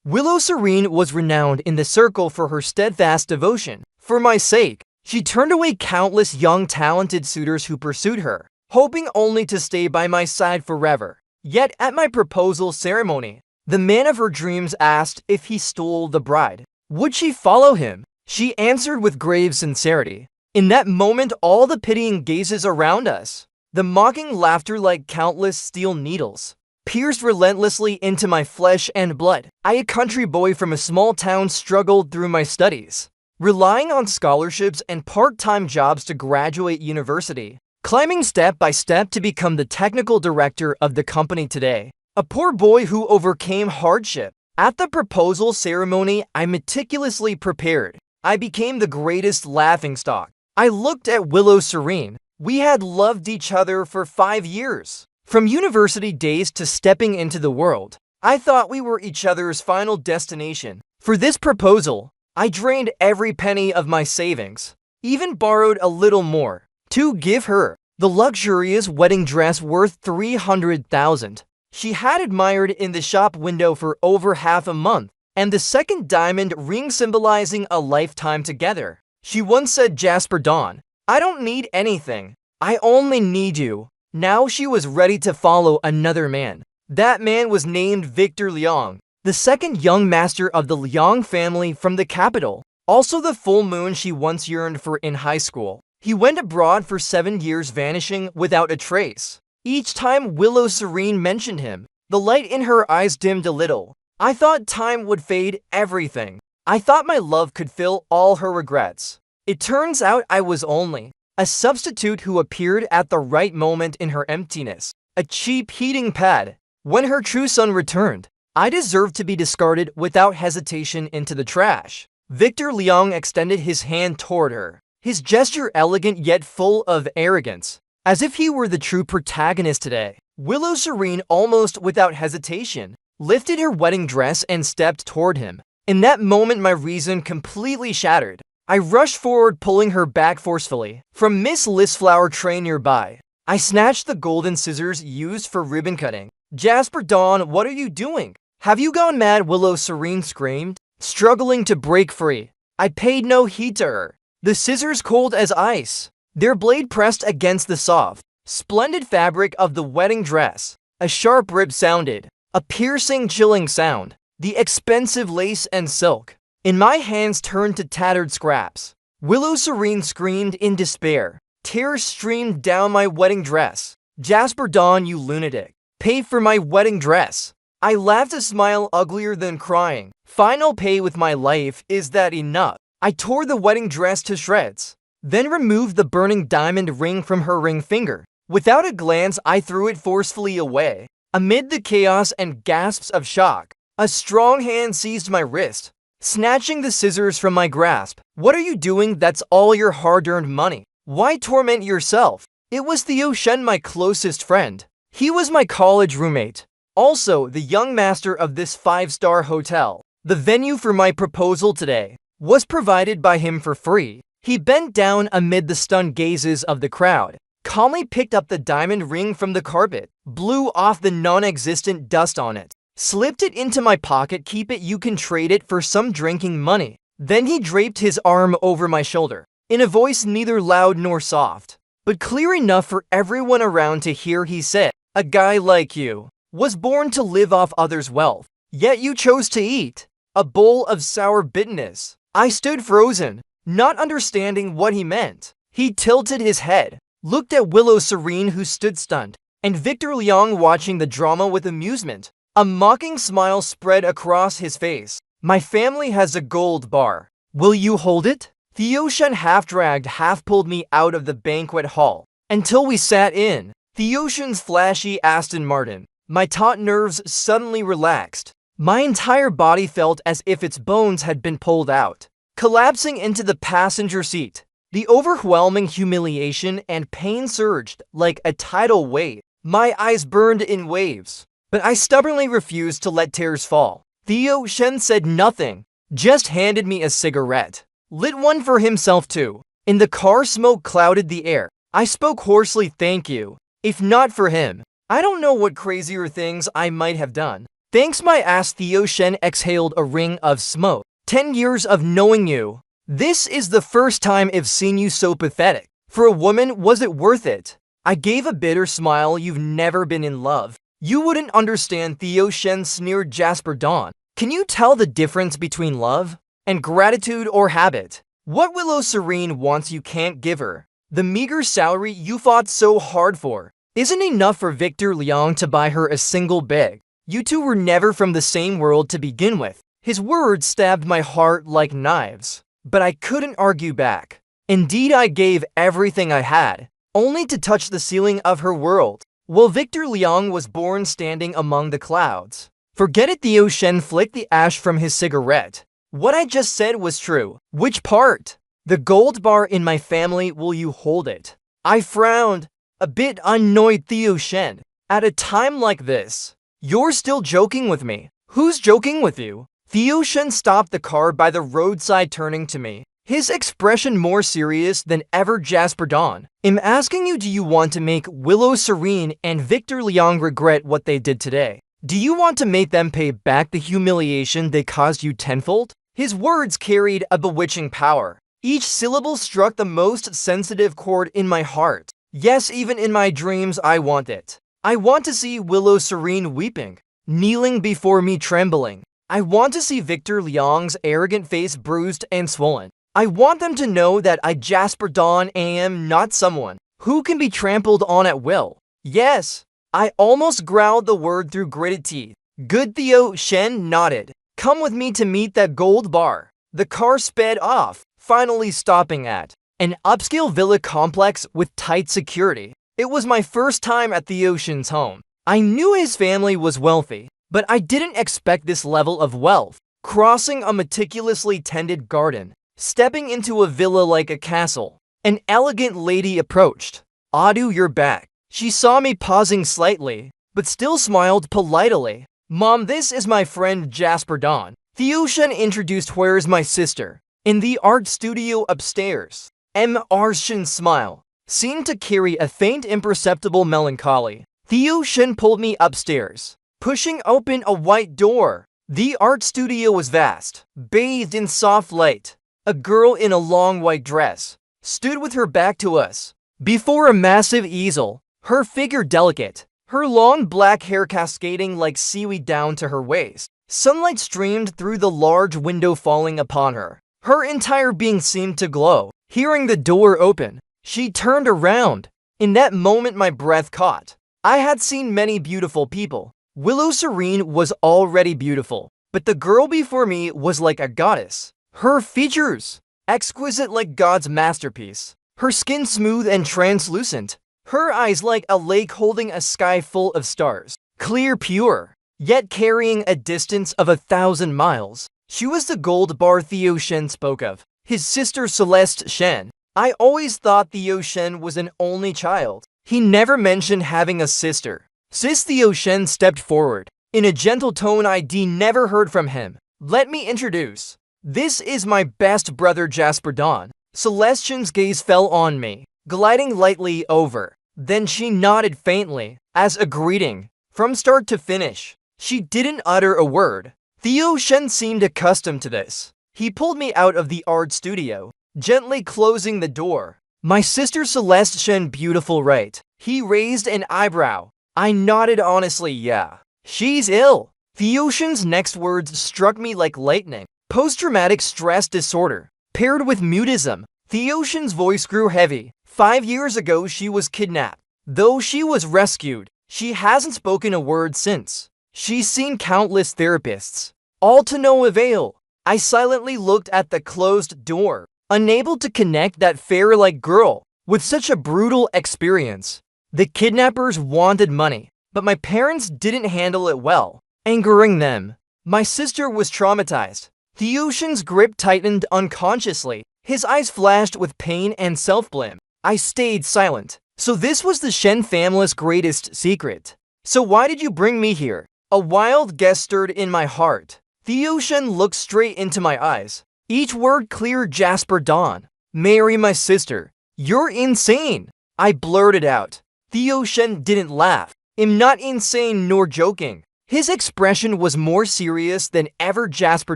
Willow Serene was renowned in the circle for her steadfast devotion. For my sake, she turned away countless young talented suitors who pursued her, hoping only to stay by my side forever. Yet at my proposal ceremony, the man of her dreams asked if he stole the bride. Would she follow him? She answered with grave sincerity. In that moment, all the pitying gazes around us, the mocking laughter like countless steel needles, pierced relentlessly into my flesh and blood. I, a country boy from a small town, struggled through my studies, relying on scholarships and part-time jobs to graduate university, climbing step by step to become the technical director of the company today. A poor boy who overcame hardship. At the proposal ceremony, I meticulously prepared. I became the greatest laughingstock. I looked at Willow Serene. We had loved each other for 5 years. From university days to stepping into the world, I thought we were each other's final destination. For this proposal, I drained every penny of my savings, even borrowed a little more, to give her the luxurious wedding dress worth $300,000 she had admired in the shop window for over half a month, and the second diamond ring symbolizing a lifetime together. She once said, "Jasper Dawn, I don't need anything. I only need you." Now she was ready to follow another man. That man was named Victor Liang, the second young master of the Liang family from the capital, also the full moon she once yearned for in high school. He went abroad for 7 years, vanishing without a trace. Each time Willow Serene mentioned him, the light in her eyes dimmed a little. I thought time would fade everything. I thought my love could fill all her regrets. It turns out I was only a substitute who appeared at the right moment in her emptiness, a cheap heating pad. When her true son returned, I deserved to be discarded without hesitation into the trash. Victor Liang extended his hand toward her, his gesture elegant yet full of arrogance, as if he were the true protagonist today. Willow Serene, almost without hesitation, lifted her wedding dress and stepped toward him. In that moment, my reason completely shattered. I rushed forward, pulling her back forcefully. From Miss Listflower tray nearby, I snatched the golden scissors used for ribbon cutting. "Jasper Dawn, what are you doing? Have you gone mad?" Willow Serene screamed, struggling to break free. I paid no heed to her. The scissors cold as ice, their blade pressed against the soft, splendid fabric of the wedding dress. A sharp rip sounded, a piercing, chilling sound. The expensive lace and silk in my hands turned to tattered scraps. Willow Serene screamed in despair. Tears streamed down my wedding dress. "Jasper Dawn, you lunatic. Pay for my wedding dress." I laughed, a smile uglier than crying. "Final pay with my life, is that enough?" I tore the wedding dress to shreds, then removed the burning diamond ring from her ring finger. Without a glance, I threw it forcefully away. Amid the chaos and gasps of shock, a strong hand seized my wrist, snatching the scissors from my grasp. "What are you doing? That's all your hard-earned money. Why torment yourself?" It was Theo Shen, my closest friend. He was my college roommate, also the young master of this 5-star hotel. The venue for my proposal today was provided by him for free. He bent down amid the stunned gazes of the crowd, calmly picked up the diamond ring from the carpet, blew off the non-existent dust on it, slipped it into my pocket. "Keep it, you can trade it for some drinking money." Then he draped his arm over my shoulder, in a voice neither loud nor soft, but clear enough for everyone around to hear. He said, "A guy like you was born to live off others' wealth, yet you chose to eat a bowl of sour bitterness." I stood frozen, not understanding what he meant. He tilted his head, looked at Willow Serene, who stood stunned, and Victor Liang, watching the drama with amusement. A mocking smile spread across his face. "My family has a gold bar. Will you hold it?" Theo Shen half-dragged, half-pulled me out of the banquet hall, until we sat in Theo Shen's flashy Aston Martin. My taut nerves suddenly relaxed. My entire body felt as if its bones had been pulled out. Collapsing into the passenger seat, the overwhelming humiliation and pain surged like a tidal wave. My eyes burned in waves, but I stubbornly refused to let tears fall. Theo Shen said nothing, just handed me a cigarette. Lit one for himself too. In the car, smoke clouded the air. I spoke hoarsely, "Thank you. If not for him, I don't know what crazier things I might have done." Thanks my ass. Theo Shen exhaled a ring of smoke. 10 years of knowing you. This is the first time I've seen you so pathetic. For a woman, was it worth it? I gave a bitter smile. You've never been in love. You wouldn't understand. Theo Shen sneered. Jasper Dawn. Can you tell the difference between love and gratitude or habit? What Willow Serene wants you can't give her. The meager salary you fought so hard for isn't enough for Victor Liang to buy her a single bag. You two were never from the same world to begin with. His words stabbed my heart like knives, but I couldn't argue back. Indeed, I gave everything I had, only to touch the ceiling of her world. Well, Victor Liang was born standing among the clouds. Forget it. Theo Shen flicked the ash from his cigarette. What I just said was true. Which part? The gold bar in my family. Will you hold it? I frowned, a bit annoyed. Theo Shen, at a time like this, you're still joking with me. Who's joking with you? Theo Shen stopped the car by the roadside, turning to me, his expression more serious than ever. Jasper Dawn, I'm asking you, do you want to make Willow Serene and Victor Liang regret what they did today? Do you want to make them pay back the humiliation they caused you tenfold? His words carried a bewitching power. Each syllable struck the most sensitive chord in my heart. Yes, even in my dreams I want it. I want to see Willow Serene weeping, kneeling before me trembling. I want to see Victor Liang's arrogant face bruised and swollen. I want them to know that I, Jasper Dawn, am not someone who can be trampled on at will. Yes, I almost growled the word through gritted teeth. Good. Theo Shen nodded. Come with me to meet that gold bar. The car sped off, finally stopping at an upscale villa complex with tight security. It was my first time at Theo Shen's home. I knew his family was wealthy, but I didn't expect this level of wealth. Crossing a meticulously tended garden, stepping into a villa like a castle, an elegant lady approached. Adu, you're back. She saw me pausing slightly, but still smiled politely. Mom, this is my friend Jasper Dawn. Theo Shen introduced. Where's my sister? In the art studio upstairs. Shen's smile seemed to carry a faint imperceptible melancholy. Theo Shen pulled me upstairs, pushing open a white door. The art studio was vast, bathed in soft light. A girl in a long white dress stood with her back to us, before a massive easel, her figure delicate, her long black hair cascading like seaweed down to her waist. Sunlight streamed through the large window, falling upon her. Her entire being seemed to glow. Hearing the door open, she turned around. In that moment, my breath caught. I had seen many beautiful people. Willow Serene was already beautiful, but the girl before me was like a goddess. Her features, exquisite like God's masterpiece. Her skin smooth and translucent. Her eyes like a lake holding a sky full of stars. Clear, pure, yet carrying a distance of 1,000 miles. She was the gold bar Theo Shen spoke of. His sister Celeste Shen. I always thought Theo Shen was an only child. He never mentioned having a sister. Sis. Theo Shen stepped forward. In a gentle tone I'd never heard from him. Let me introduce. This is my best brother Jasper Dawn. Celestine's gaze fell on me, gliding lightly over. Then she nodded faintly, as a greeting. From start to finish, she didn't utter a word. Theo Shen seemed accustomed to this. He pulled me out of the art studio, gently closing the door. My sister Celeste Shen, beautiful, right? He raised an eyebrow. I nodded honestly, yeah. She's ill. Theo Shen's next words struck me like lightning. Post-traumatic stress disorder, paired with mutism. Theo Shen's voice grew heavy. 5 years ago she was kidnapped. Though she was rescued, she hasn't spoken a word since. She's seen countless therapists, all to no avail. I silently looked at the closed door, unable to connect that fairy-like girl with such a brutal experience. The kidnappers wanted money, but my parents didn't handle it well, angering them. My sister was traumatized. Theo Shen's grip tightened unconsciously. His eyes flashed with pain and self-blame. I stayed silent. So this was the Shen family's greatest secret. So why did you bring me here? A wild guess stirred in my heart. Theo Shen looked straight into my eyes. Each word clear. Jasper Dawn. Marry my sister. You're insane. I blurted out. Theo Shen didn't laugh. I'm not insane nor joking. His expression was more serious than ever. Jasper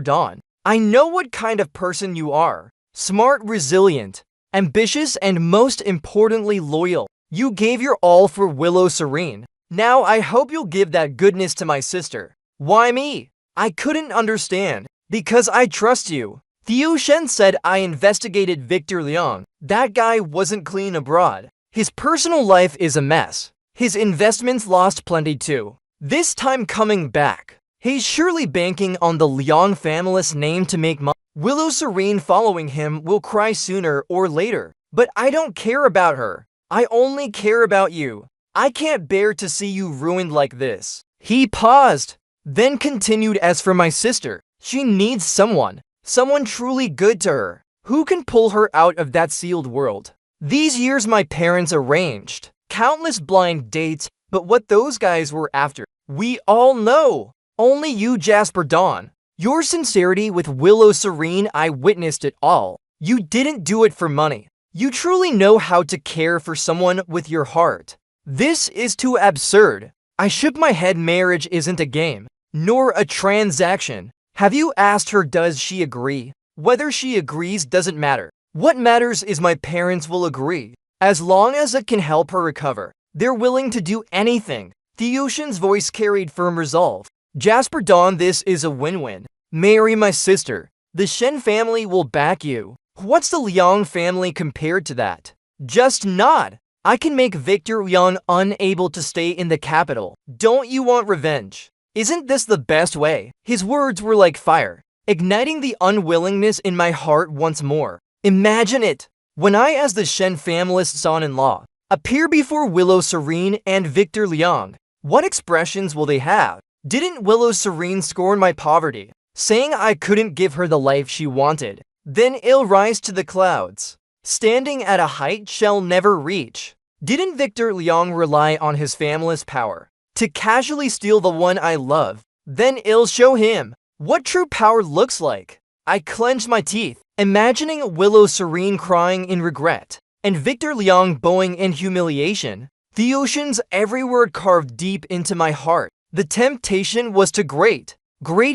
Dawn, I know what kind of person you are. Smart, resilient, ambitious, and most importantly loyal. You gave your all for Willow Serene. Now I hope you'll give that goodness to my sister. Why me? I couldn't understand. Because I trust you. Theo Shen said. I investigated Victor Liang. That guy wasn't clean abroad. His personal life is a mess. His investments lost plenty too. This time coming back. He's surely banking on the Liang family's name to make money. Willow Serene following him will cry sooner or later. But I don't care about her. I only care about you. I can't bear to see you ruined like this. He paused, then continued. As for my sister, she needs someone truly good to her, who can pull her out of that sealed world. These years my parents arranged countless blind dates, but what those guys were after, we all know. Only you, Jasper Dawn. Your sincerity with Willow Serene, I witnessed it all. You didn't do it for money. You truly know how to care for someone with your heart. This is too absurd. I shook my head. Marriage isn't a game, nor a transaction. Have you asked her? Does she agree? Whether she agrees doesn't matter. What matters is my parents will agree. As long as it can help her recover, they're willing to do anything. Theoshan's voice carried firm resolve. Jasper Dawn, this is a win-win. Marry my sister. The Shen family will back you. What's the Liang family compared to that? Just nod. I can make Victor Liang unable to stay in the capital. Don't you want revenge? Isn't this the best way? His words were like fire, igniting the unwillingness in my heart once more. Imagine it. When I, as the Shen family's son-in-law, appear before Willow Serene and Victor Liang, what expressions will they have? Didn't Willow Serene scorn my poverty, saying I couldn't give her the life she wanted? Then I'll rise to the clouds, standing at a height shall never reach. Didn't Victor Liang rely on his family's power to casually steal the one I love? Then I'll show him what true power looks like. I clenched my teeth, imagining Willow Serene crying in regret, and Victor Liang bowing in humiliation. The ocean's every word carved deep into my heart. The temptation was too great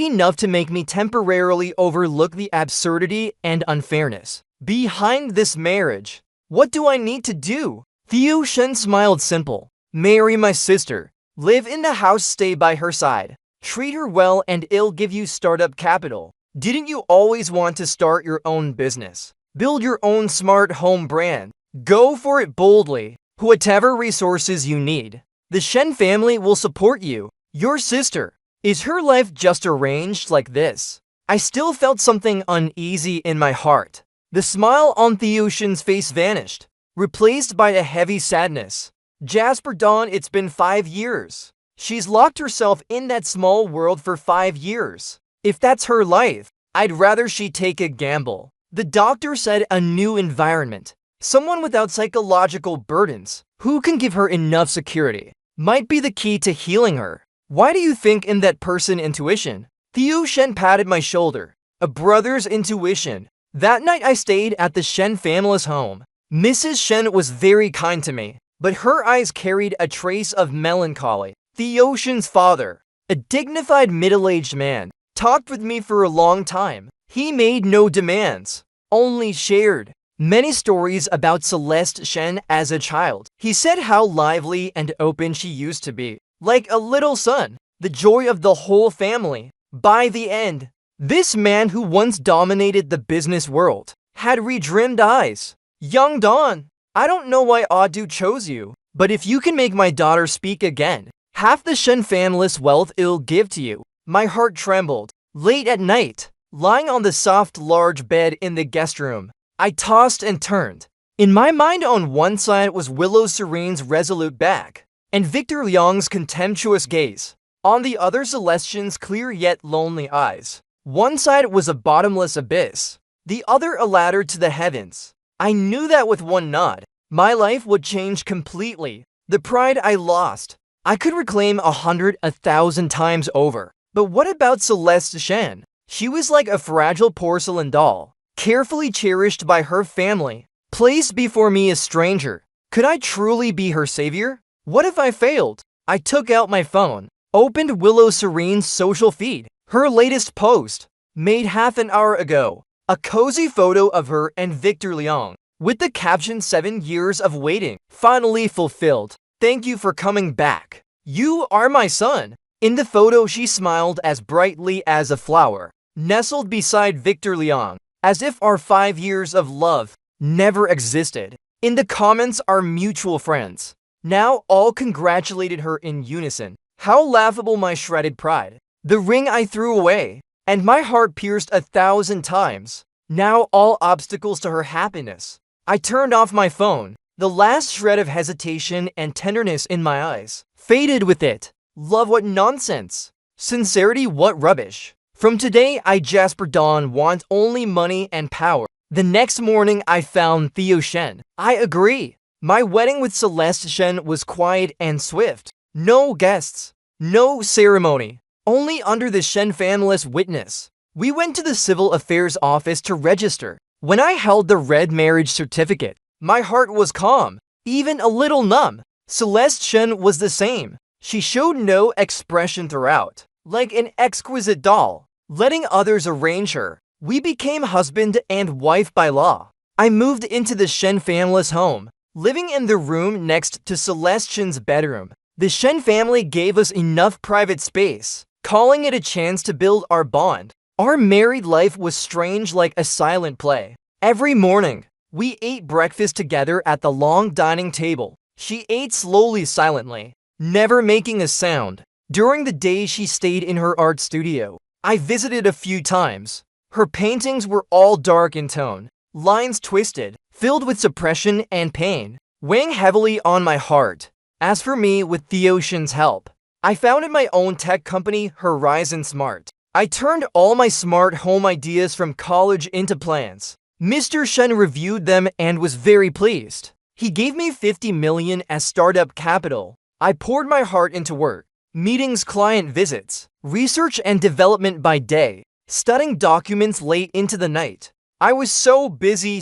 enough to make me temporarily overlook the absurdity and unfairness behind this marriage. What do I need to do? Theo Shen smiled. Simple. Marry my sister. Live in the house, stay by her side. Treat her well and I'll give you startup capital. Didn't you always want to start your own business? Build your own smart home brand. Go for it boldly. Whatever resources you need, the Shen family will support you. Your sister. Is her life just arranged like this? I still felt something uneasy in my heart. The smile on Theoshan's face vanished, replaced by a heavy sadness. Jasper Dawn, it's been 5 years. She's locked herself in that small world for 5 years. If that's her life, I'd rather she take a gamble. The doctor said a new environment. Someone without psychological burdens, who can give her enough security, might be the key to healing her. Why do you think in that person intuition? Theo Shen patted my shoulder. A brother's intuition. That night I stayed at the Shen family's home. Mrs. Shen was very kind to me, but her eyes carried a trace of melancholy. Theo Shen's father, a dignified middle-aged man, talked with me for a long time. He made no demands, only shared many stories about Celeste Shen as a child. He said how lively and open she used to be, like a little son, the joy of the whole family. By the end, this man who once dominated the business world had redrimmed eyes. Young Dawn, I don't know why Adu chose you, but if you can make my daughter speak again, half the Shen family's wealth I'll give to you. My heart trembled. Late at night, lying on the soft, large bed in the guest room, I tossed and turned. In my mind, on one side was Willow Serene's resolute back, and Victor Liang's contemptuous gaze. On the other, Celestian's clear yet lonely eyes. One side was a bottomless abyss, the other a ladder to the heavens. I knew that with one nod, my life would change completely. The pride I lost, I could reclaim 100, 1,000 times over. But what about Celeste Shen? She was like a fragile porcelain doll, carefully cherished by her family, placed before me a stranger. Could I truly be her savior? What if I failed? I took out my phone, Opened Willow Serene's social feed. Her latest post, made half an hour ago. A cozy photo of her and Victor Leong, with the caption 7 years of waiting, finally fulfilled. Thank you for coming back. You are my son. In the photo, she smiled as brightly as a flower, nestled beside Victor Leong, as if our 5 years of love never existed. In the comments, our mutual friends now all congratulated her in unison. How laughable my shredded pride. The ring I threw away, and my heart pierced 1,000 times. Now all obstacles to her happiness. I turned off my phone. The last shred of hesitation and tenderness in my eyes faded with it. Love, what nonsense. Sincerity, what rubbish. From today, I, Jasper Dawn, want only money and power. The next morning, I found Theo Shen. I agree. My wedding with Celeste Shen was quiet and swift. No guests, no ceremony. Only under the Shen family's witness. We went to the Civil Affairs office to register. When I held the red marriage certificate, my heart was calm, even a little numb. Celeste Shen was the same. She showed no expression throughout, like an exquisite doll, letting others arrange her. We became husband and wife by law. I moved into the Shen family's home, living in the room next to Celeste Shen's bedroom. The Shen family gave us enough private space, calling it a chance to build our bond. Our married life was strange, like a silent play. Every morning, we ate breakfast together at the long dining table. She ate slowly, silently, never making a sound. During the day, she stayed in her art studio. I visited a few times. Her paintings were all dark in tone, lines twisted, filled with suppression and pain, weighing heavily on my heart. As for me, with Theo Shen's help, I founded my own tech company, Horizon Smart. I turned all my smart home ideas from college into plans. Mr. Shen reviewed them and was very pleased. He gave me 50 million as startup capital. I poured my heart into work, meetings, client visits, research and development by day, studying documents late into the night. I was so busy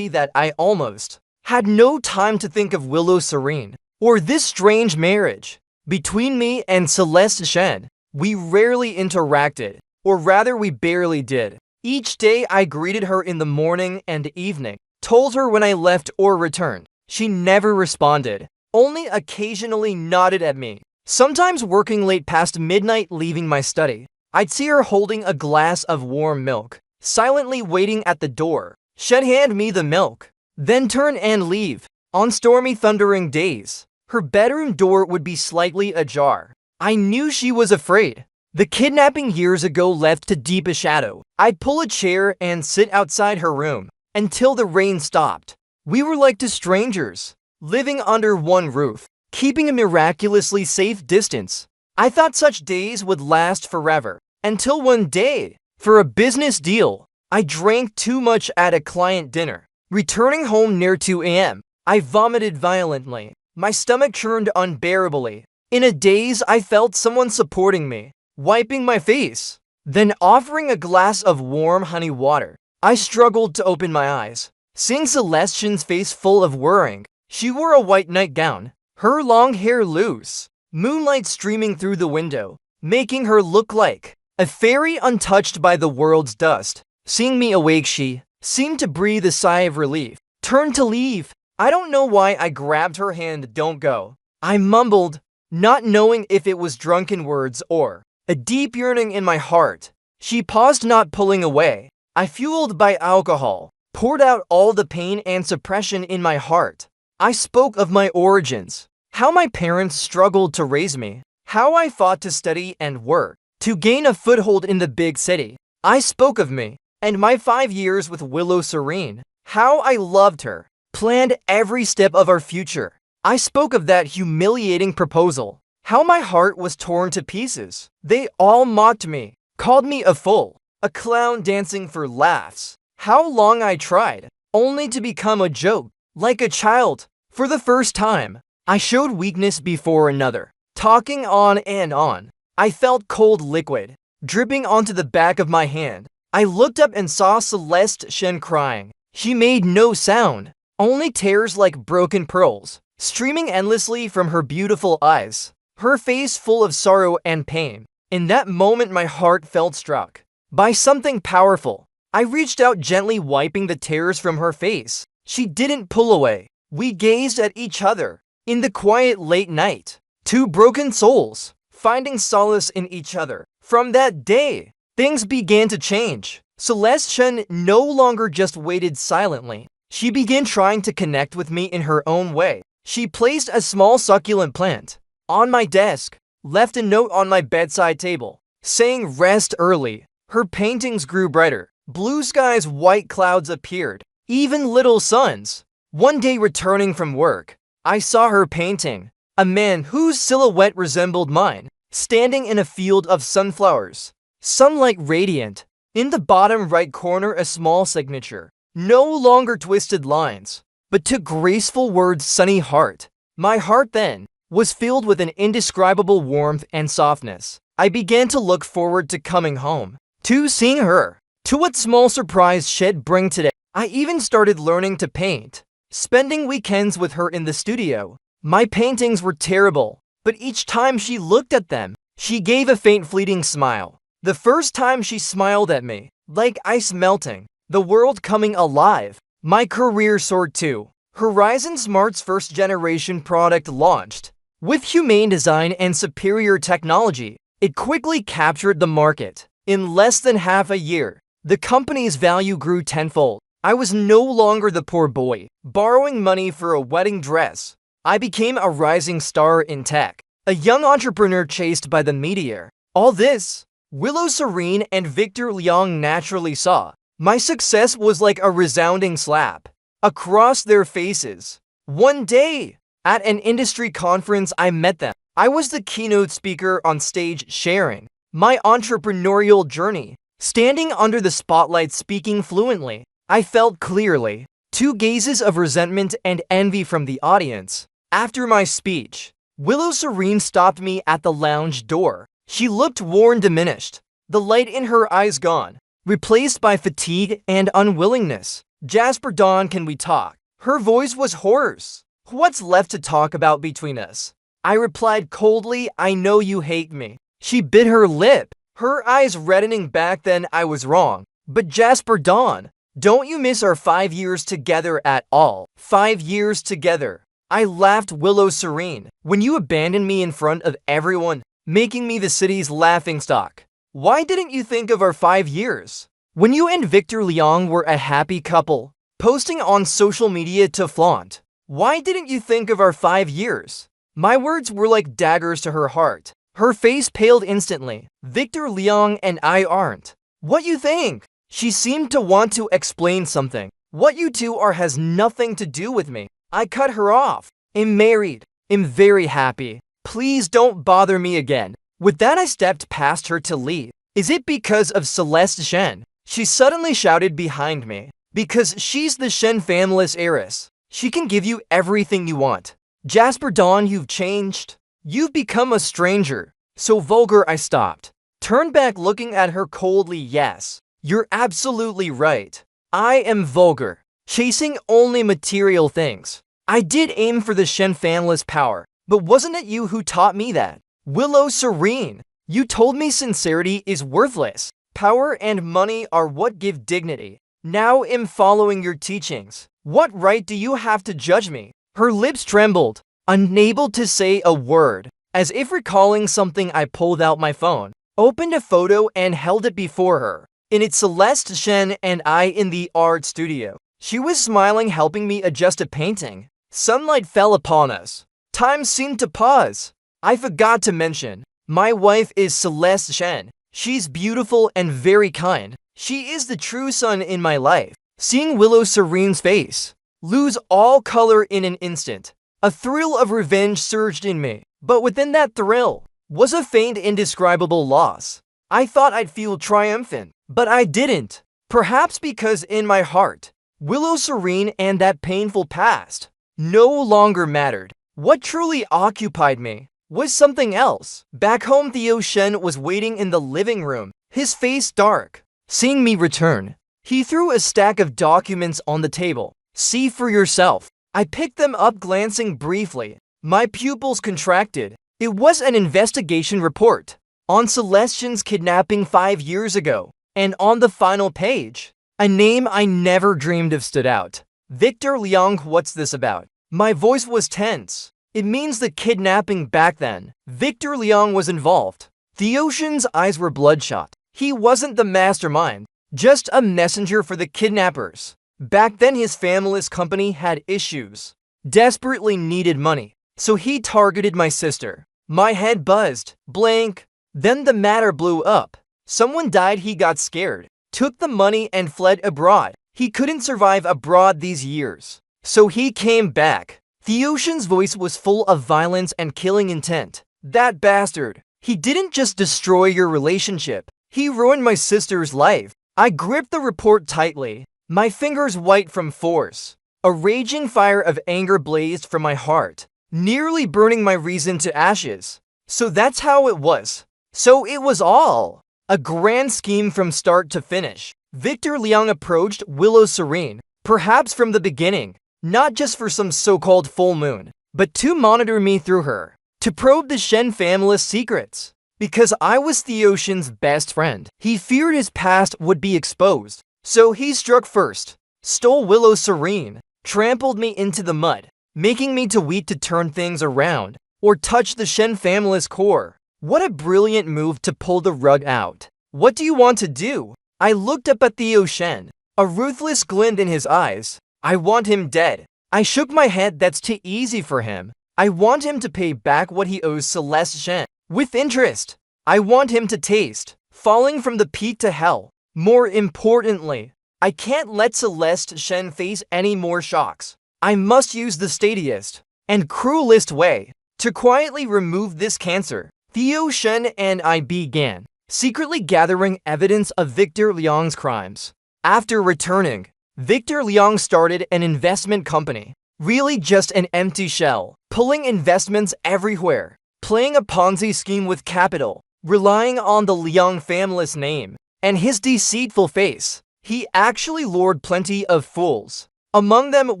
that I almost had no time to think of Willow Serene or this strange marriage. Between me and Celeste Shen, we rarely interacted, or rather we barely did. Each day I greeted her in the morning and evening, told her when I left or returned. She never responded, only occasionally nodded at me. Sometimes working late past midnight, leaving my study, I'd see her holding a glass of warm milk, silently waiting at the door. She'd hand me the milk, then turn and leave. On stormy, thundering days, her bedroom door would be slightly ajar. I knew she was afraid. The kidnapping years ago left too deep a shadow. I'd pull a chair and sit outside her room until the rain stopped. We were like two strangers, living under one roof, keeping a miraculously safe distance. I thought such days would last forever, until one day, for a business deal, I drank too much at a client dinner. Returning home near 2 a.m., I vomited violently. My stomach churned unbearably. In a daze, I felt someone supporting me, wiping my face, then offering a glass of warm honey water. I struggled to open my eyes, seeing Celeste Shen's face full of worrying. She wore a white nightgown, her long hair loose, moonlight streaming through the window, making her look like a fairy untouched by the world's dust. Seeing me awake, she seemed to breathe a sigh of relief, turned to leave. I don't know why I grabbed her hand. Don't go, I mumbled, not knowing if it was drunken words or a deep yearning in my heart. She paused, not pulling away. I, fueled by alcohol, poured out all the pain and suppression in my heart. I spoke of my origins, how my parents struggled to raise me, how I fought to study and work to gain a foothold in the big city. I spoke of me and my 5 years with Willow Serene, how I loved her, planned every step of our future. I spoke of that humiliating proposal, how my heart was torn to pieces. They all mocked me, called me a fool, a clown dancing for laughs. How long I tried, only to become a joke, like a child. For the first time, I showed weakness before another. Talking on and on, I felt cold liquid dripping onto the back of my hand. I looked up and saw Celeste Shen crying. She made no sound, only tears like broken pearls streaming endlessly from her beautiful eyes. her face full of sorrow and pain. In that moment, my heart felt struck by something powerful. I reached out, gently wiping the tears from her face. She didn't pull away. We gazed at each other in the quiet late night, two broken souls finding solace in each other. From that day, things began to change. Celeste Shen no longer just waited silently. She began trying to connect with me in her own way. She placed a small succulent plant on my desk, left a note on my bedside table, saying rest early. Her paintings grew brighter. Blue skies, white clouds appeared, even little suns. One day, returning from work, I saw her painting a man whose silhouette resembled mine, standing in a field of sunflowers, sunlight radiant. In the bottom right corner, a small signature. No longer twisted lines, but took graceful words, sunny heart. My heart then was filled with an indescribable warmth and softness. I began to look forward to coming home, to seeing her, to what small surprise she'd bring today. I even started learning to paint, spending weekends with her in the studio. My paintings were terrible, but each time she looked at them, she gave a faint, fleeting smile. The first time she smiled at me, like ice melting, the world coming alive. My career soared too. Horizon Smart's first-generation product launched. With humane design and superior technology, it quickly captured the market. In less than half a year, the company's value grew tenfold. I was no longer the poor boy, borrowing money for a wedding dress. I became a rising star in tech, a young entrepreneur chased by the meteor. All this, Willow Serene and Victor Liang naturally saw. My success was like a resounding slap across their faces. One day, at an industry conference, I met them. I was the keynote speaker on stage, sharing my entrepreneurial journey. Standing under the spotlight, speaking fluently, I felt clearly two gazes of resentment and envy from the audience. After my speech, Willow Serene stopped me at the lounge door. She looked worn, diminished, the light in her eyes gone, replaced by fatigue and unwillingness. Jasper Dawn, can we talk? Her voice was hoarse. What's left to talk about between us? I replied coldly, I know you hate me. She bit her lip, her eyes reddening. Back then I was wrong. But Jasper Dawn, don't you miss our 5 years together at all? 5 years together. I laughed. Willow Serene, when you abandoned me in front of everyone, making me the city's laughingstock. Why didn't you think of our 5 years? When you and Victor Liang were a happy couple, posting on social media to flaunt. Why didn't you think of our 5 years? My words were like daggers to her heart. Her face paled instantly. Victor Liang and I aren't what you think. She seemed to want to explain something. What you two are has nothing to do with me. I cut her off. I'm married. I'm very happy. Please don't bother me again. With that, I stepped past her to leave. Is it because of Celeste Shen? She suddenly shouted behind me. Because she's the Shen family's heiress. She can give you everything you want. Jasper Dawn, you've changed. You've become a stranger. So vulgar. I stopped. Turned back, looking at her coldly. Yes, you're absolutely right. I am vulgar, chasing only material things. I did aim for the Shen family's power, but wasn't it you who taught me that? Willow Serene, you told me sincerity is worthless. Power and money are what give dignity. Now I'm following your teachings. What right do you have to judge me? Her lips trembled, unable to say a word. As if recalling something, I pulled out my phone, opened a photo and held it before her. In it, Celeste Shen and I in the art studio. She was smiling, helping me adjust a painting. Sunlight fell upon us. Time seemed to pause. I forgot to mention, my wife is Celeste Shen. She's beautiful and very kind. She is the true sun in my life. Seeing Willow Serene's face lose all color in an instant, a thrill of revenge surged in me. But within that thrill was a faint, indescribable loss. I thought I'd feel triumphant, but I didn't. Perhaps because in my heart, Willow Serene and that painful past no longer mattered. What truly occupied me was something else. Back home, Theo Shen was waiting in the living room, his face dark. Seeing me return, he threw a stack of documents on the table. See for yourself. I picked them up, glancing briefly. My pupils contracted. It was an investigation report on Celestine's kidnapping 5 years ago, and on the final page, a name I never dreamed of stood out. Victor Liang. What's this about? My voice was tense. It means the kidnapping back then. Victor Liang was involved. Theotian's eyes were bloodshot. He wasn't the mastermind, just a messenger for the kidnappers. Back then his family's company had issues, desperately needed money, so he targeted my sister. My head buzzed. Blank. Then the matter blew up. Someone died, he got scared, took the money and fled abroad. He couldn't survive abroad these years, so he came back. Theotian's voice was full of violence and killing intent. That bastard. He didn't just destroy your relationship, he ruined my sister's life. I gripped the report tightly, my fingers white from force. A raging fire of anger blazed from my heart, nearly burning my reason to ashes. So that's how it was. So it was all a grand scheme from start to finish. Victor Liang approached Willow Serene, perhaps from the beginning, not just for some so-called full moon, but to monitor me through her, to probe the Shen family's secrets. Because I was Theotian's best friend, he feared his past would be exposed. So he struck first, stole Willow Serene, trampled me into the mud, making me too weak to turn things around or touch the Shen family's core. What a brilliant move to pull the rug out. What do you want to do? I looked up at Theo Shen, a ruthless glint in his eyes. I want him dead. I shook my head. That's too easy for him. I want him to pay back what he owes Celeste Shen, with interest. I want him to taste falling from the peak to hell. More importantly, I can't let Celeste Shen face any more shocks. I must use the steadiest and cruelest way to quietly remove this cancer. Theo Shen and I began secretly gathering evidence of Victor Liang's crimes. After returning, Victor Liang started an investment company. Really just an empty shell, pulling investments everywhere, playing a Ponzi scheme with capital, relying on the Liang family's name and his deceitful face. He actually lured plenty of fools, among them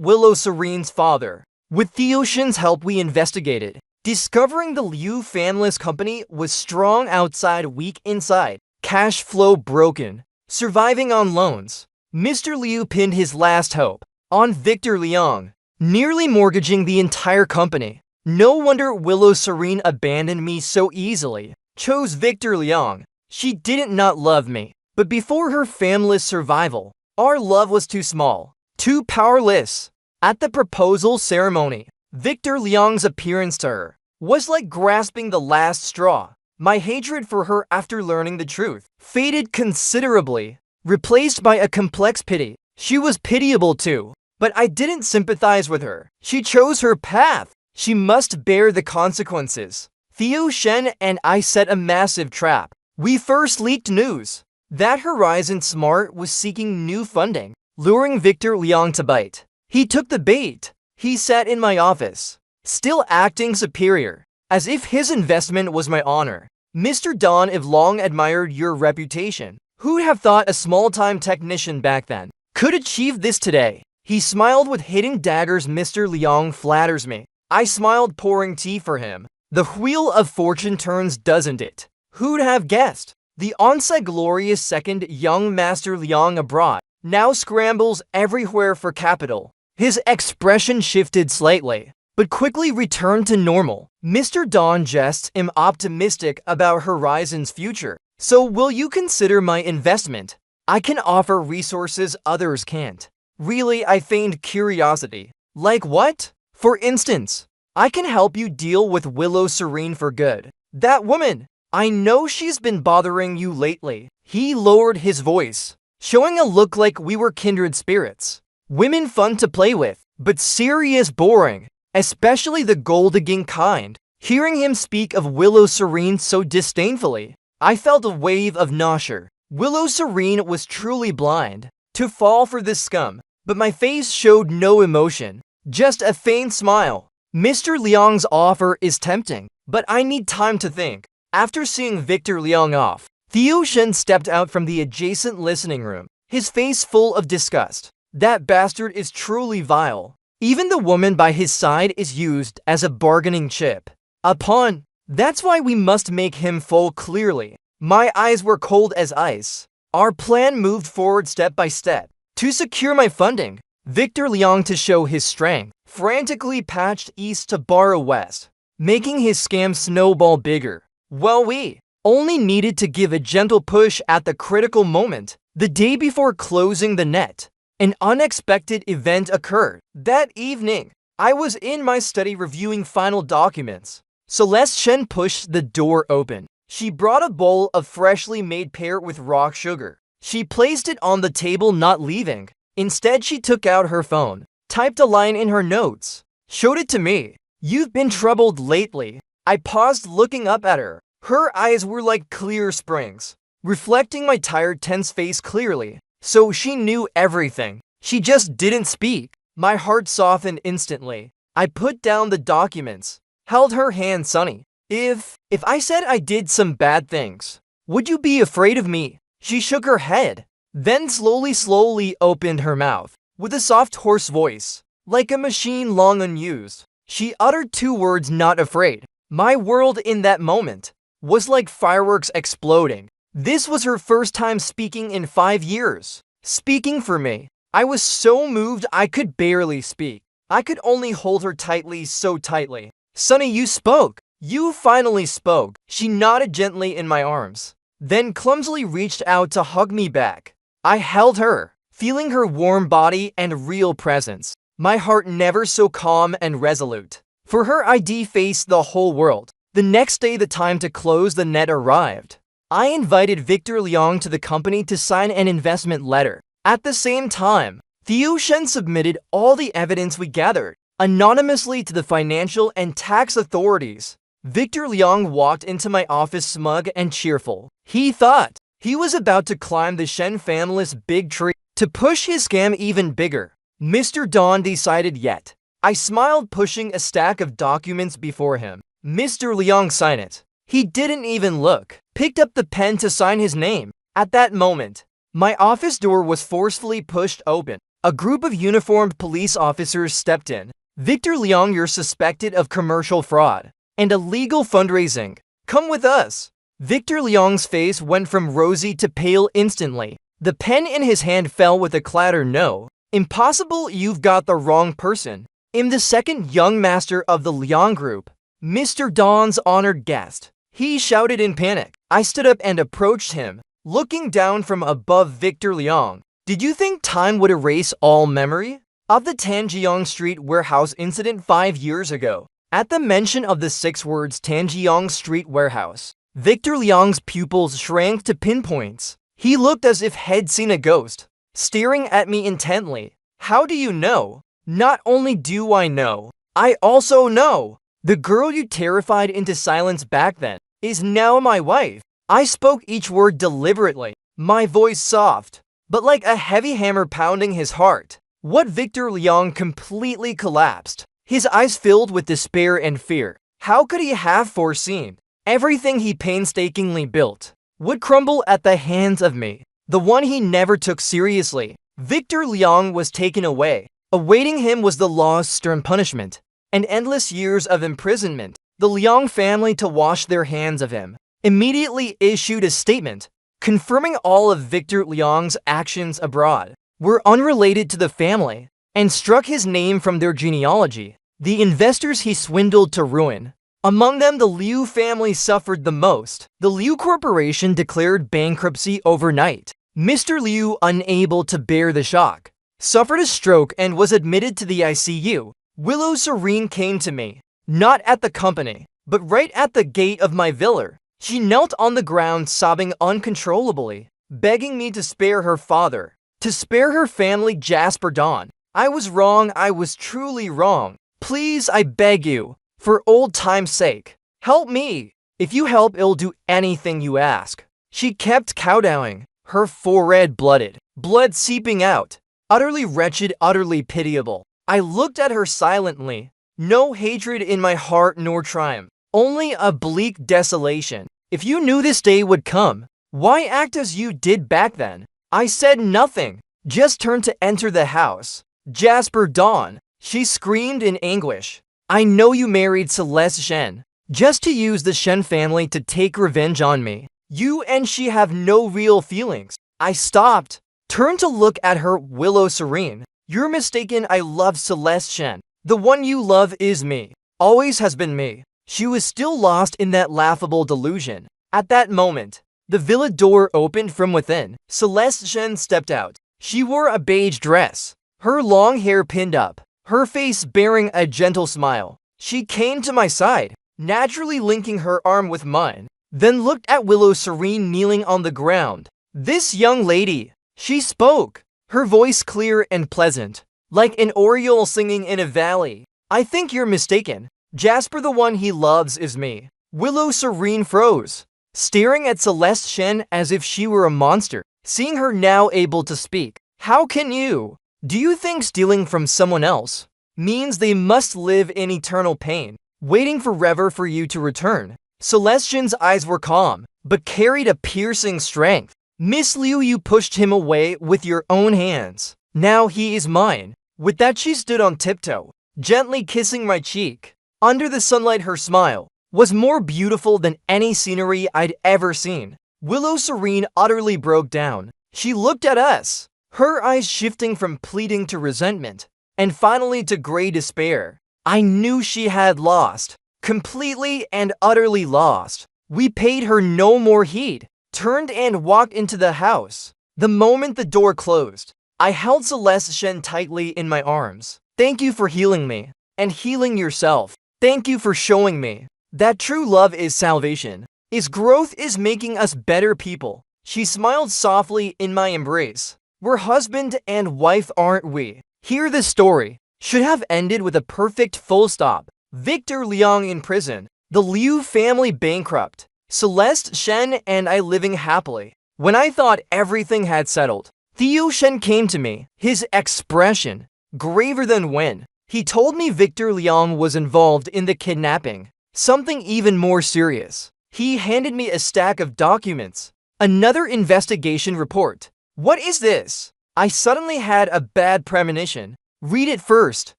Willow Serene's father. With Theotian's help we investigated, discovering the Liu family's company was strong outside, weak inside, cash flow broken, surviving on loans. Mr. Liu pinned his last hope on Victor Liang, nearly mortgaging the entire company. No wonder Willow Serene abandoned me so easily, chose Victor Liang. She didn't not love me, but before her family's survival, our love was too small, too powerless. At the proposal ceremony, Victor Liang's appearance to her was like grasping the last straw. My hatred for her after learning the truth faded considerably, replaced by a complex pity. She was pitiable too, but I didn't sympathize with her. She chose her path. She must bear the consequences. Theo Shen and I set a massive trap. We first leaked news that Horizon Smart was seeking new funding, luring Victor Liang to bite. He took the bait. He sat in my office, still acting superior, as if his investment was my honor. Mr. Don, I've long admired your reputation. Who'd have thought a small-time technician back then could achieve this today? He smiled with hidden daggers. Mr. Liang flatters me. I smiled, pouring tea for him. The wheel of fortune turns, doesn't it? Who'd have guessed? The once glorious second young Master Liang abroad now scrambles everywhere for capital. His expression shifted slightly, but quickly returned to normal. Mr. Don jests, am optimistic about Horizon's future. So will you consider my investment? I can offer resources others can't. Really, I feigned curiosity. Like what? For instance, I can help you deal with Willow Serene for good. That woman, I know she's been bothering you lately. He lowered his voice, showing a look like we were kindred spirits. Women fun to play with, but serious boring, especially the gold-digging kind. Hearing him speak of Willow Serene so disdainfully, I felt a wave of nausea. Willow Serene was truly blind to fall for this scum, but my face showed no emotion, just a faint smile. Mr. Liang's offer is tempting, but I need time to think. After seeing Victor Liang off, Theo Shen stepped out from the adjacent listening room, his face full of disgust. That bastard is truly vile. Even the woman by his side is used as a bargaining chip, a pawn. That's why we must make him fall clearly. My eyes were cold as ice. Our plan moved forward step by step. To secure my funding, Victor Liang to show his strength, frantically patched east to borrow west, making his scam snowball bigger. Well, we only needed to give a gentle push at the critical moment. The day before closing the net, an unexpected event occurred. That evening, I was in my study reviewing final documents. Celeste Shen pushed the door open. She brought a bowl of freshly made pear with rock sugar. She placed it on the table, not leaving. Instead, she took out her phone, typed a line in her notes, showed it to me. "You've been troubled lately." I paused, looking up at her. Her eyes were like clear springs, reflecting my tired, tense face clearly. So she knew everything. She just didn't speak. My heart softened instantly. I put down the documents, held her hand. "Sunny, if I said I did some bad things, would you be afraid of me?" She shook her head, then slowly opened her mouth. With a soft, hoarse voice, like a machine long unused, she uttered two words: "not afraid." My world in that moment was like fireworks exploding. This was her first time speaking in 5 years. Speaking for me. I was so moved I could barely speak. I could only hold her tightly, so tightly. "Sunny, you spoke. You finally spoke." She nodded gently in my arms, then clumsily reached out to hug me back. I held her, feeling her warm body and real presence. My heart never so calm and resolute. For her, ID faced the whole world. The next day, the time to close the net arrived. I invited Victor Liang to the company to sign an investment letter. At the same time, Theo Shen submitted all the evidence we gathered anonymously to the financial and tax authorities. Victor Liang walked into my office smug and cheerful. He thought he was about to climb the Shen family's big tree to push his scam even bigger. "Mr. Don decided yet?" I smiled, pushing a stack of documents before him. "Mr. Liang, sign it." He didn't even look, picked up the pen to sign his name. At that moment, my office door was forcefully pushed open. A group of uniformed police officers stepped in. "Victor Liang, you're suspected of commercial fraud and illegal fundraising. Come with us." Victor Liang's face went from rosy to pale instantly. The pen in his hand fell with a clatter. "No. Impossible, you've got the wrong person. I'm the second young master of the Liang Group, Mr. Don's honored guest." He shouted in panic. I stood up and approached him, looking down from above. "Victor Liang, did you think time would erase all memory of the Tanjiang Street warehouse incident 5 years ago?" At the mention of the 6 words Tanjiang Street warehouse, Victor Liang's pupils shrank to pinpoints. He looked as if he'd seen a ghost, staring at me intently. "How do you know?" "Not only do I know, I also know. The girl you terrified into silence back then is now my wife." I spoke each word deliberately, my voice soft, but like a heavy hammer pounding his heart. What Victor Liang completely collapsed. His eyes filled with despair and fear. How could he have foreseen everything he painstakingly built would crumble at the hands of me, the one he never took seriously? Victor Liang was taken away. Awaiting him was the law's stern punishment and endless years of imprisonment. The Liang family, to wash their hands of him, immediately issued a statement confirming all of Victor Liang's actions abroad were unrelated to the family and struck his name from their genealogy. The investors he swindled to ruin, among them the Liu family, suffered the most. The Liu Corporation declared bankruptcy overnight. Mr. Liu, unable to bear the shock, suffered a stroke and was admitted to the ICU. Willow Serene came to me, not at the company, but right at the gate of my villa. She knelt on the ground, sobbing uncontrollably, begging me to spare her father, to spare her family. "Jasper Don, I was wrong. I was truly wrong. Please, I beg you, for old time's sake, help me. If you help, I'll do anything you ask." She kept kowtowing, her forehead blooded, blood seeping out. Utterly wretched, utterly pitiable. I looked at her silently. No hatred in my heart nor triumph, only a bleak desolation. "If you knew this day would come, why act as you did back then?" I said nothing, just turned to enter the house. "Jasper Dawn," she screamed in anguish, "I know you married Celeste Shen. just to use the Shen family to take revenge on me. You and she have no real feelings. I stopped, turned to look at her. Willow Serene. You're mistaken. I love Celeste Shen. The one you love is me. Always has been me. She was still lost in that laughable delusion. At that moment, the villa door opened from within. Celeste Shen stepped out. She wore a beige dress, her long hair pinned up, her face bearing a gentle smile. She came to my side, naturally linking her arm with mine, then looked at Willow Serene kneeling on the ground. This young lady, she spoke, her voice clear and pleasant, like an oriole singing in a valley. I think you're mistaken. Jasper, the one he loves, is me. Willow Serene froze, staring at Celeste Shen as if she were a monster. Seeing her now able to speak. How can you? Do you think stealing from someone else means they must live in eternal pain, waiting forever for you to return? Celeste Shen's eyes were calm, but carried a piercing strength. Miss Liu, you pushed him away with your own hands. Now he is mine. With that, she stood on tiptoe, gently kissing my cheek. Under the sunlight, her smile was more beautiful than any scenery I'd ever seen. Willow Serene utterly broke down. She looked at us, her eyes shifting from pleading to resentment, and finally to gray despair. I knew she had lost, completely and utterly lost. We paid her no more heed, turned and walked into the house. The moment the door closed, I held Celeste Shen tightly in my arms. Thank you for healing me, and healing yourself. Thank you for showing me that true love is salvation. Is growth is making us better people. She smiled softly in my embrace. We're husband and wife, aren't we? Here the story should have ended with a perfect full stop. Victor Liang in prison, the Liu family bankrupt, Celeste Shen and I living happily. When I thought everything had settled, Theo Shen came to me, his expression graver than when. He told me Victor Liang was involved in the kidnapping, something even more serious. He handed me a stack of documents. Another investigation report. What is this? I suddenly had a bad premonition. Read it first.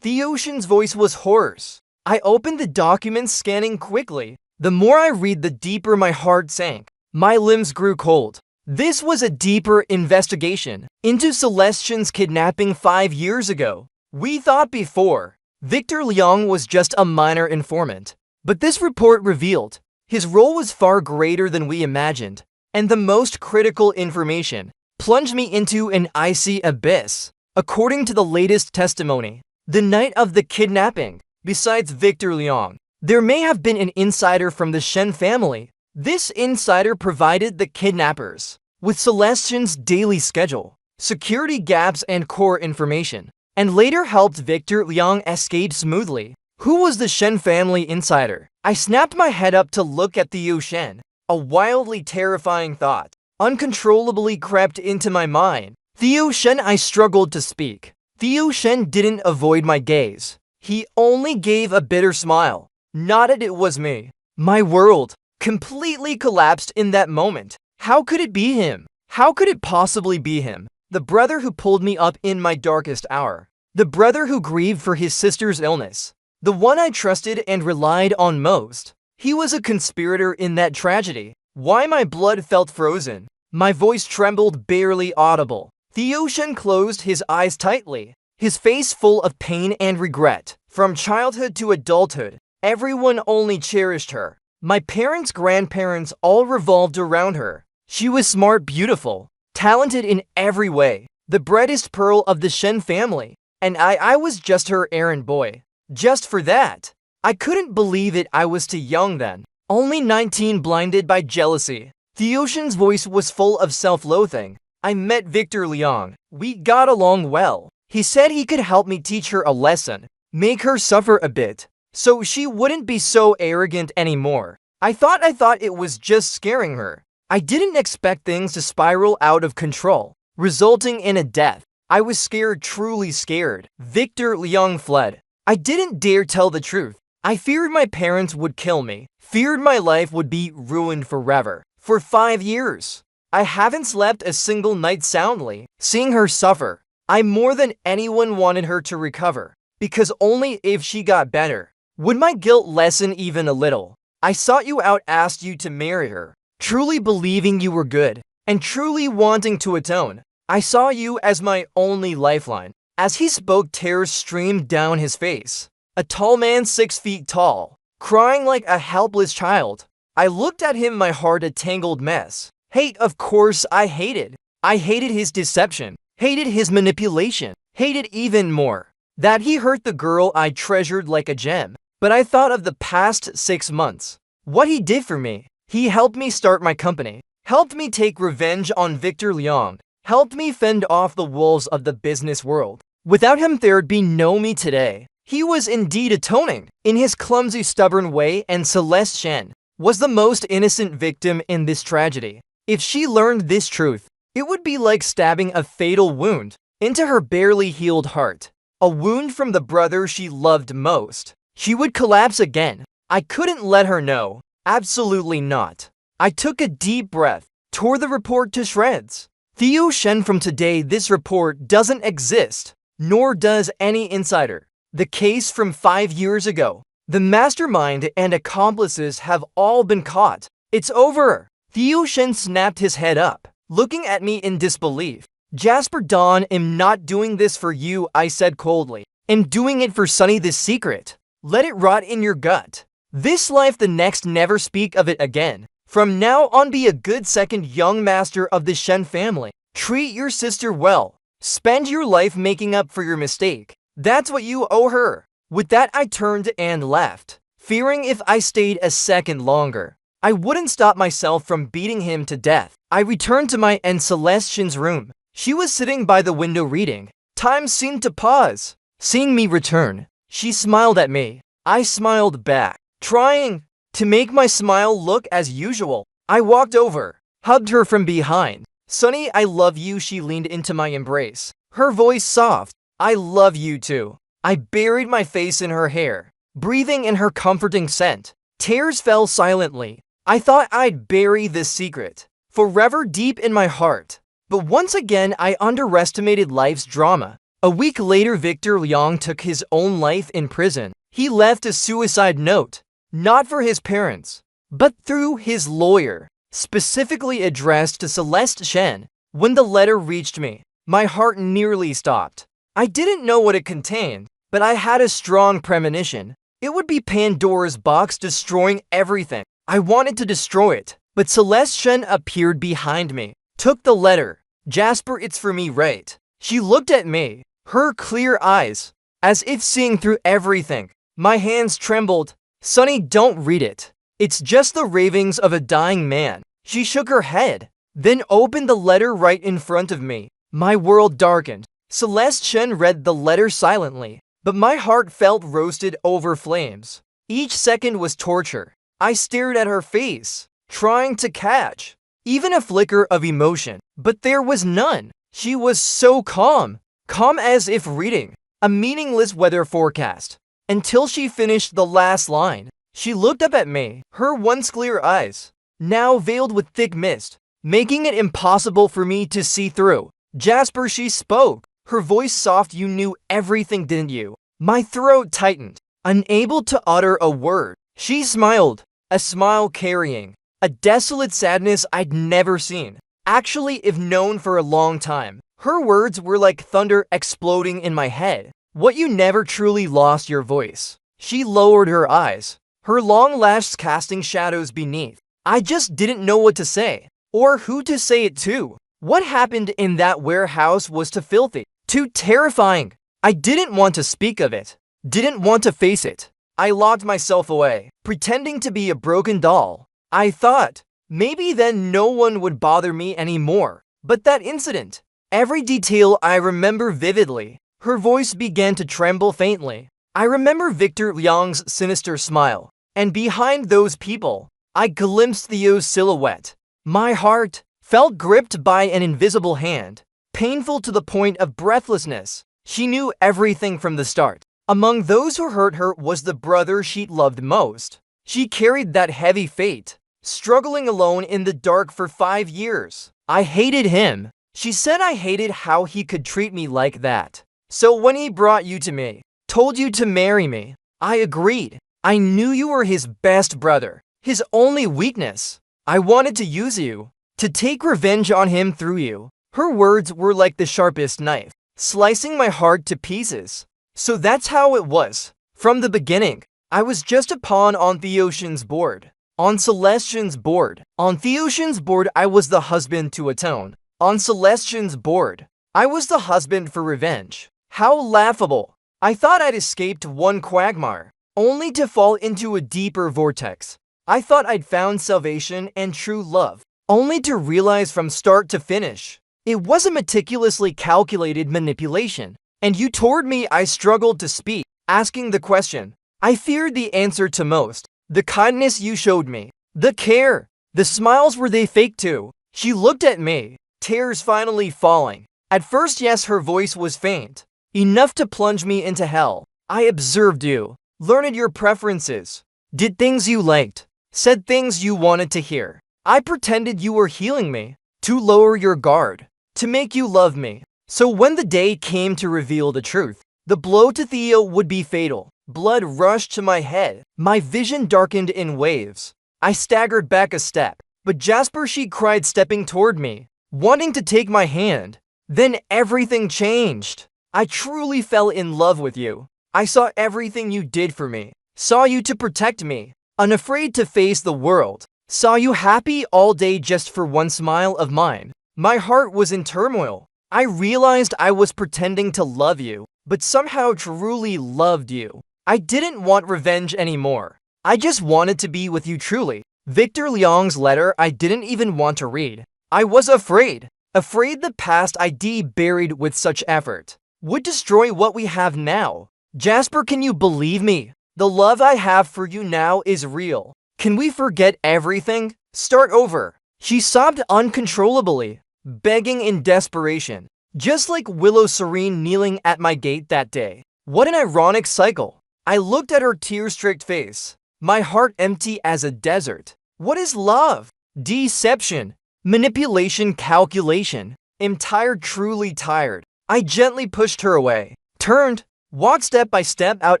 Theo Shen's voice was hoarse. I opened the documents, scanning quickly. The more I read, the deeper my heart sank. My limbs grew cold. This was a deeper investigation into Celeste Shen's kidnapping 5 years ago. We thought before Victor Liang was just a minor informant, but this report revealed his role was far greater than we imagined, and the most critical information plunged me into an icy abyss. According to the latest testimony, the night of the kidnapping, besides Victor Liang, there may have been an insider from the Shen family. This insider provided the kidnappers with Celeste Shen's daily schedule, security gaps, and core information, and later helped Victor Liang escape smoothly. Who was the Shen family insider? I snapped my head up to look at Theo Shen. A wildly terrifying thought uncontrollably crept into my mind. Theo Shen, I struggled to speak. Theo Shen didn't avoid my gaze. He only gave a bitter smile, nodded. It was me. My world completely collapsed in that moment. How could it be him? How could it possibly be him? The brother who pulled me up in my darkest hour. The brother who grieved for his sister's illness. The one I trusted and relied on most. He was a conspirator in that tragedy. Why my blood felt frozen. My voice trembled, barely audible. Theo Shen closed his eyes tightly, his face full of pain and regret. From childhood to adulthood, everyone only cherished her. My parents, grandparents all revolved around her. She was smart, beautiful, talented in every way, the brightest pearl of the Shen family. And I was just her errand boy. Just for that. I couldn't believe it. I was too young then. Only 19, blinded by jealousy. Theo Shen's voice was full of self-loathing. I met Victor Liang. We got along well. He said he could help me teach her a lesson, make her suffer a bit, so she wouldn't be so arrogant anymore. I thought it was just scaring her. I didn't expect things to spiral out of control, resulting in a death. I was scared, truly scared. Victor Liang fled. I didn't dare tell the truth. I feared my parents would kill me, feared my life would be ruined forever. For 5 years, I haven't slept a single night soundly, seeing her suffer. I more than anyone wanted her to recover, because only if she got better Would my guilt lessen even a little? I sought you out, asked you to marry her, truly believing you were good, and truly wanting to atone. I saw you as my only lifeline. As he spoke, tears streamed down his face. A tall man 6 feet tall, crying like a helpless child. I looked at him, my heart a tangled mess. Hate, of course, I hated. I hated his deception, hated his manipulation, hated even more that he hurt the girl I treasured like a gem. But I thought of the past 6 months. What he did for me. He helped me start my company, helped me take revenge on Victor Liang, helped me fend off the wolves of the business world. Without him, there'd be no me today. He was indeed atoning in his clumsy, stubborn way, and Celeste Shen was the most innocent victim in this tragedy. If she learned this truth, it would be like stabbing a fatal wound into her barely healed heart. A wound from the brother she loved most. She would collapse again. I couldn't let her know. Absolutely not. I took a deep breath, tore the report to shreds. Theo Shen, from today, this report doesn't exist, nor does any insider. The case from 5 years ago. The mastermind and accomplices have all been caught. It's over. Theo Shen snapped his head up, looking at me in disbelief. Jasper Dawn, am not doing this for you, I said coldly. Am doing it for Sunny, this secret. Let it rot in your gut. This life, the next, never speak of it again. From now on, be a good second young master of the Shen family. Treat your sister well. Spend your life making up for your mistake. That's what you owe her. With that, I turned and left, fearing if I stayed a second longer, I wouldn't stop myself from beating him to death. I returned to my and Celeste Shen's room. She was sitting by the window reading. Time seemed to pause. Seeing me return, she smiled at me. I smiled back, trying to make my smile look as usual. I walked over, hugged her from behind. Sunny, I love you. She leaned into my embrace, her voice soft. I love you too. I buried my face in her hair, breathing in her comforting scent. Tears fell silently. I thought I'd bury this secret forever deep in my heart. But once again, I underestimated life's drama. A week later, Victor Liang took his own life in prison. He left a suicide note, not for his parents, but through his lawyer, specifically addressed to Celeste Shen. When the letter reached me, my heart nearly stopped. I didn't know what it contained, but I had a strong premonition. It would be Pandora's box, destroying everything. I wanted to destroy it, but Celeste Shen appeared behind me, took the letter. Jasper, it's for me, right? She looked at me, her clear eyes, as if seeing through everything. My hands trembled. Sunny, don't read it. It's just the ravings of a dying man. She shook her head, then opened the letter right in front of me. My world darkened. Celeste Shen read the letter silently, but my heart felt roasted over flames. Each second was torture. I stared at her face, trying to catch even a flicker of emotion, but there was none. She was so calm, calm as if reading a meaningless weather forecast. Until she finished the last line, she looked up at me, her once clear eyes now veiled with thick mist, making it impossible for me to see through. Jasper, she spoke, her voice soft. You knew everything, didn't you? My throat tightened, unable to utter a word. She smiled, a smile carrying a desolate sadness I'd never seen, actually, if known, for a long time. Her words were like thunder exploding in my head. What, you never truly lost your voice? She lowered her eyes, her long lashes casting shadows beneath. I just didn't know what to say, or who to say it to. What happened in that warehouse was too filthy, too terrifying. I didn't want to speak of it, didn't want to face it. I locked myself away, pretending to be a broken doll. I thought, maybe then no one would bother me anymore. But that incident, every detail I remember vividly. Her voice began to tremble faintly. I remember Victor Liang's sinister smile, and behind those people, I glimpsed Theo's silhouette. My heart felt gripped by an invisible hand, painful to the point of breathlessness. She knew everything from the start. Among those who hurt her was the brother she loved most. She carried that heavy fate, struggling alone in the dark for 5 years. I hated him. She said I hated how he could treat me like that. So when he brought you to me, told you to marry me, I agreed. I knew you were his best brother, his only weakness. I wanted to use you, to take revenge on him through you. Her words were like the sharpest knife, slicing my heart to pieces. So that's how it was. From the beginning, I was just a pawn on Theotian's board. On Celestian's board. On Theotian's board, I was the husband to atone. On Celestian's board, I was the husband for revenge. How laughable. I thought I'd escaped one quagmire, only to fall into a deeper vortex. I thought I'd found salvation and true love, only to realize from start to finish, it was a meticulously calculated manipulation. And you toward me, I struggled to speak, asking the question. I feared the answer to most. The kindness you showed me. The care. The smiles, were they fake too? She looked at me, tears finally falling. At first, yes, her voice was faint, enough to plunge me into hell. I observed you, learned your preferences, did things you liked, said things you wanted to hear. I pretended you were healing me, to lower your guard, to make you love me. So when the day came to reveal the truth, the blow to Theo would be fatal. Blood rushed to my head. My vision darkened in waves. I staggered back a step. But Jasper, she cried, stepping toward me, wanting to take my hand. Then everything changed. I truly fell in love with you. I saw everything you did for me. Saw you to protect me, unafraid to face the world. Saw you happy all day just for one smile of mine. My heart was in turmoil. I realized I was pretending to love you, but somehow truly loved you. I didn't want revenge anymore. I just wanted to be with you truly. Victor Liang's letter I didn't even want to read. I was afraid. Afraid the past ID buried with such effort would destroy what we have now. Jasper, can you believe me? The love I have for you now is real. Can we forget everything? Start over. She sobbed uncontrollably, begging in desperation, just like Willow Serene kneeling at my gate that day. What an ironic cycle. I looked at her tear-streaked face, my heart empty as a desert. What is love? Deception, manipulation, calculation. I'm tired, truly tired. I gently pushed her away, turned, walked step by step out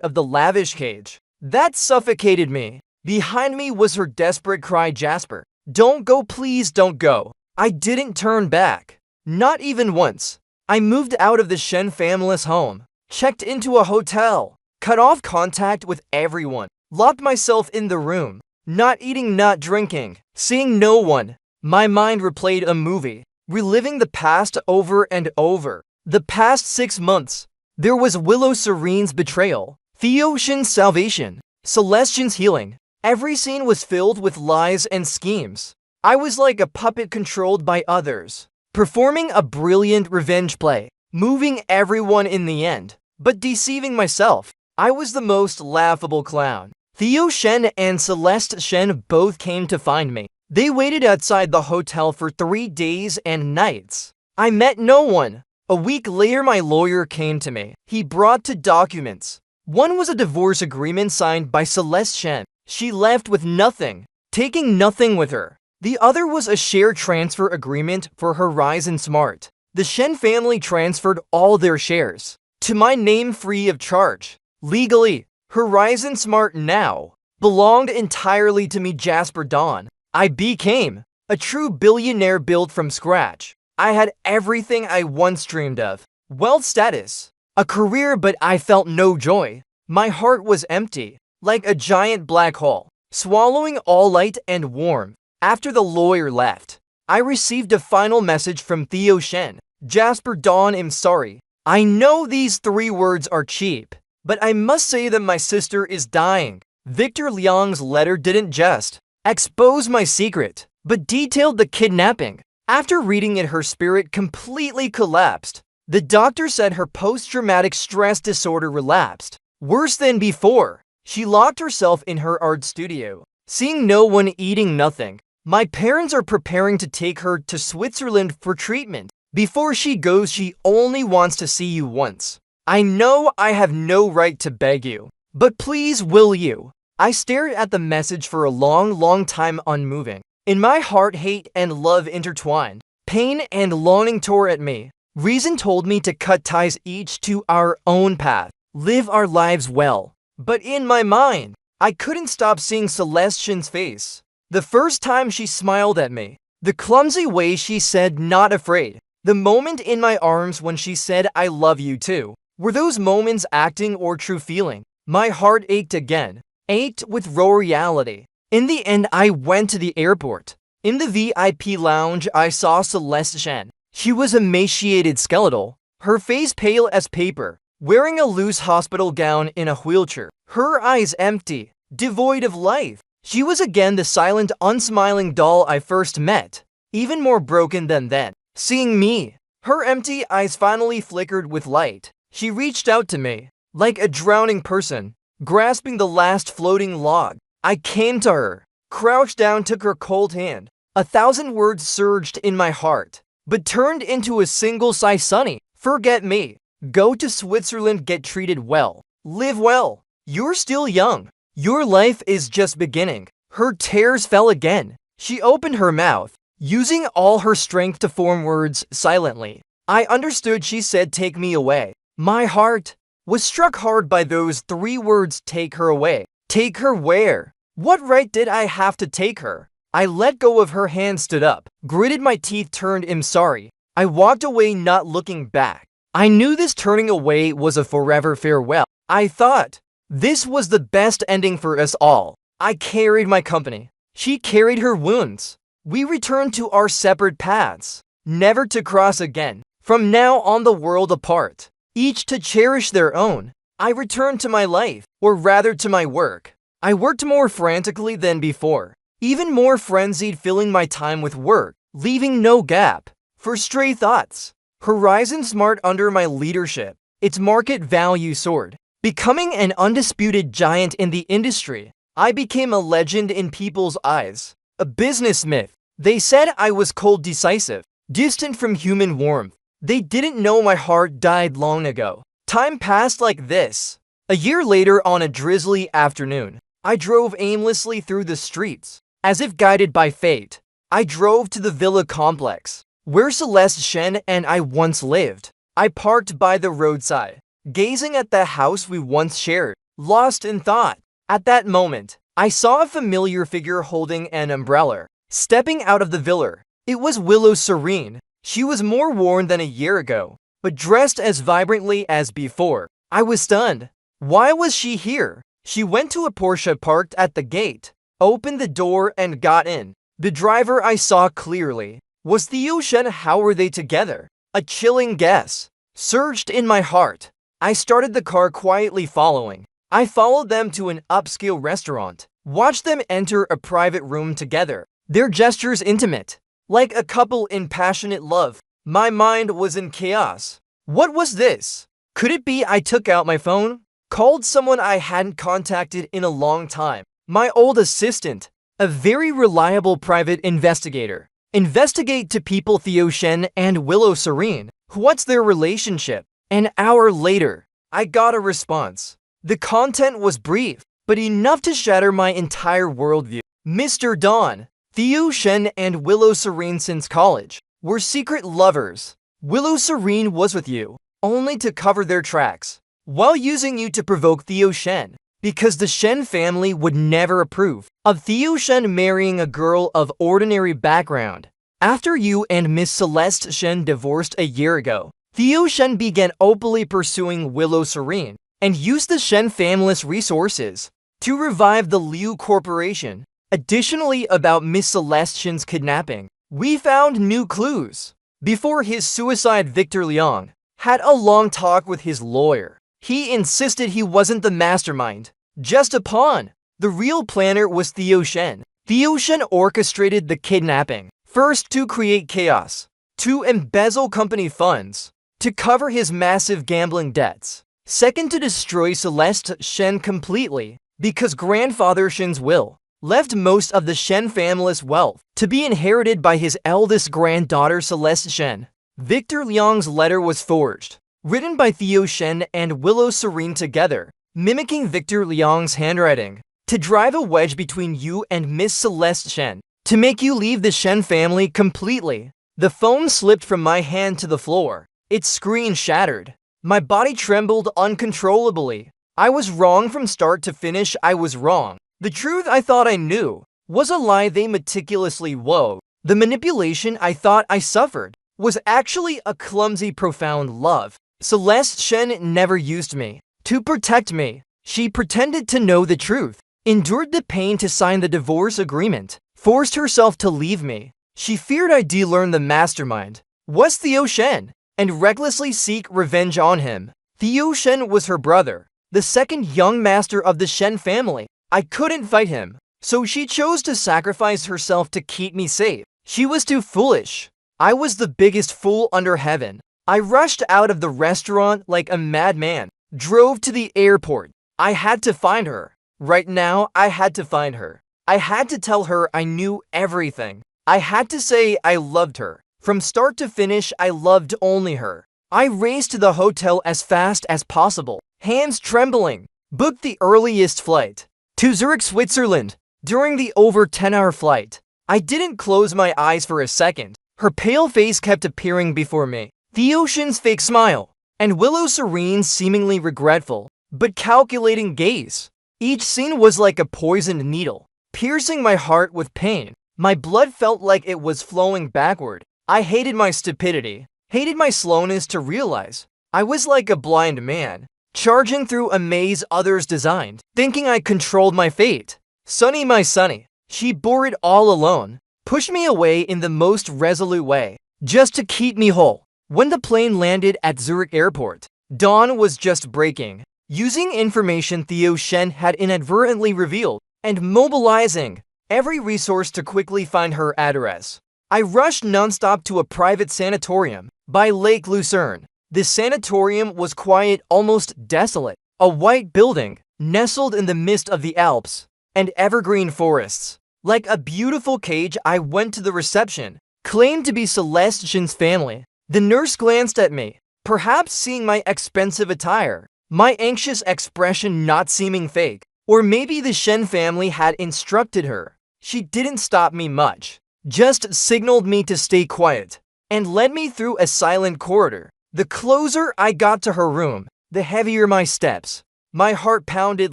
of the lavish cage. That suffocated me. Behind me was her desperate cry, Jasper, don't go, please don't go. I didn't turn back, not even once. I moved out of the Shen family's home, checked into a hotel, cut off contact with everyone, locked myself in the room, not eating, not drinking, seeing no one. My mind replayed a movie, reliving the past over and over. The past 6 months. There was Willow Serene's betrayal, Theotian's salvation, Celestian's healing. Every scene was filled with lies and schemes. I was like a puppet controlled by others, performing a brilliant revenge play, moving everyone in the end, but deceiving myself. I was the most laughable clown. Theo Shen and Celeste Shen both came to find me. They waited outside the hotel for 3 days and nights. I met no one. A week later, my lawyer came to me. He brought 2 documents. One was a divorce agreement signed by Celeste Shen. She left with nothing, taking nothing with her. The other was a share transfer agreement for Horizon Smart. The Shen family transferred all their shares to my name free of charge. Legally, Horizon Smart now belonged entirely to me, Jasper Dawn. I became a true billionaire built from scratch. I had everything I once dreamed of. Wealth, status, a career, but I felt no joy. My heart was empty, like a giant black hole, swallowing all light and warmth. After the lawyer left, I received a final message from Theo Shen. Jasper Dawn, I'm sorry. I know these 3 words are cheap, but I must say that my sister is dying. Victor Liang's letter didn't just expose my secret, but detailed the kidnapping. After reading it, her spirit completely collapsed. The doctor said her post-traumatic stress disorder relapsed. Worse than before. She locked herself in her art studio, seeing no one, eating nothing. My parents are preparing to take her to Switzerland for treatment. Before she goes, she only wants to see you once. I know I have no right to beg you, but please, will you? I stared at the message for a long time, unmoving. In my heart, hate and love intertwined. Pain and longing tore at me. Reason told me to cut ties, each to our own path, live our lives well. But in my mind, I couldn't stop seeing Celeste Shen's face. The first time she smiled at me, the clumsy way she said not afraid, the moment in my arms when she said I love you too. Were those moments acting or true feeling? My heart ached again, ached with raw reality. In the end, I went to the airport. In the VIP lounge, I saw Celeste Shen. She was emaciated skeletal, her face pale as paper, wearing a loose hospital gown in a wheelchair, her eyes empty, devoid of life. She was again the silent, unsmiling doll I first met, even more broken than then. Seeing me, her empty eyes finally flickered with light. She reached out to me, like a drowning person, grasping the last floating log. I came to her, crouched down, took her cold hand. 1,000 words surged in my heart, but turned into a single sigh. Sonny, forget me. Go to Switzerland, get treated well. Live well. You're still young. Your life is just beginning. Her tears fell again. She opened her mouth, using all her strength to form words silently. I understood. She said, take me away. My heart was struck hard by those 3 words, take her away. Take her where? What right did I have to take her? I let go of her hand, stood up, gritted my teeth, turned. I'm sorry. I walked away, not looking back. I knew this turning away was a forever farewell. I thought this was the best ending for us all. I carried my company. She carried her wounds. We returned to our separate paths, never to cross again. From now on, the world apart, each to cherish their own. I returned to my life, or rather to my work. I worked more frantically than before, even more frenzied, filling my time with work, leaving no gap for stray thoughts. Horizon Smart under my leadership, its market value soared, becoming an undisputed giant in the industry. I became a legend in people's eyes, a business myth. They said I was cold, decisive, distant from human warmth. They didn't know my heart died long ago. Time passed like this. A year later, on a drizzly afternoon, I drove aimlessly through the streets, as if guided by fate. I drove to the villa complex, where Celeste Shen and I once lived. I parked by the roadside, gazing at the house we once shared, lost in thought. At that moment, I saw a familiar figure holding an umbrella, stepping out of the villa. It was Willow Serene. She was more worn than a year ago, but dressed as vibrantly as before. I was stunned. Why was she here? She went to a Porsche parked at the gate, opened the door and got in. The driver, I saw clearly, was Theo Shen. How were they together? A chilling guess surged in my heart. I started the car, quietly following. I followed them to an upscale restaurant, watched them enter a private room together, their gestures intimate, like a couple in passionate love. My mind was in chaos. What was this? Could it be? I took out my phone, called someone I hadn't contacted in a long time. My old assistant, a very reliable private investigator. Investigate to people Theo Shen and Willow Serene. What's their relationship? An hour later, I got a response. The content was brief, but enough to shatter my entire worldview. Mr. Dawn, Theo Shen and Willow Serene since college were secret lovers. Willow Serene was with you, only to cover their tracks, while using you to provoke Theo Shen, because the Shen family would never approve of Theo Shen marrying a girl of ordinary background. After you and Miss Celeste Shen divorced a year ago, Theo Shen began openly pursuing Willow Serene and used the Shen family's resources to revive the Liu Corporation. Additionally, about Miss Celeste Shen's kidnapping, we found new clues. Before his suicide, Victor Liang had a long talk with his lawyer. He insisted he wasn't the mastermind, just a pawn. The real planner was Theo Shen. Theo Shen orchestrated the kidnapping, first to create chaos, to embezzle company funds, to cover his massive gambling debts, second to destroy Celeste Shen completely, because grandfather Shen's will left most of the Shen family's wealth to be inherited by his eldest granddaughter Celeste Shen. Victor Liang's letter was forged, written by Theo Shen and Willow Serene together, mimicking Victor Liang's handwriting, to drive a wedge between you and Miss Celeste Shen, to make you leave the Shen family completely. The phone slipped from my hand to the floor. Its screen shattered. My body trembled uncontrollably. I was wrong from start to finish. I was wrong. The truth I thought I knew was a lie they meticulously wove. The manipulation I thought I suffered was actually a clumsy, profound love. Celeste Shen never used me to protect me. She pretended to know the truth, endured the pain to sign the divorce agreement, forced herself to leave me. She feared I'd learn the mastermind was Theo Shen and recklessly seek revenge on him. Theo Shen was her brother, the second young master of the Shen family. I couldn't fight him, so she chose to sacrifice herself to keep me safe. She was too foolish. I was the biggest fool under heaven. I rushed out of the restaurant like a madman, drove to the airport. I had to find her. Right now, I had to find her. I had to tell her I knew everything. I had to say I loved her. From start to finish, I loved only her. I raced to the hotel as fast as possible, hands trembling, booked the earliest flight to Zurich, Switzerland. During the over 10-hour flight, I didn't close my eyes for a second. Her pale face kept appearing before me. The ocean's fake smile, and Willow Serene's seemingly regretful but calculating gaze. Each scene was like a poisoned needle, piercing my heart with pain. My blood felt like it was flowing backward. I hated my stupidity, hated my slowness to realize. I was like a blind man, charging through a maze others designed, thinking I controlled my fate. Sunny, my Sunny, she bore it all alone, pushed me away in the most resolute way, just to keep me whole. When the plane landed at Zurich Airport, dawn was just breaking. Using information Theo Shen had inadvertently revealed, and mobilizing every resource to quickly find her address. I rushed nonstop to a private sanatorium by Lake Lucerne. This sanatorium was quiet, almost desolate. A white building, nestled in the midst of the Alps and evergreen forests. Like a beautiful cage, I went to the reception, claimed to be Celeste Shen's family. The nurse glanced at me, perhaps seeing my expensive attire, my anxious expression not seeming fake, or maybe the Shen family had instructed her. She didn't stop me much, just signaled me to stay quiet, and led me through a silent corridor. The closer I got to her room, the heavier my steps. My heart pounded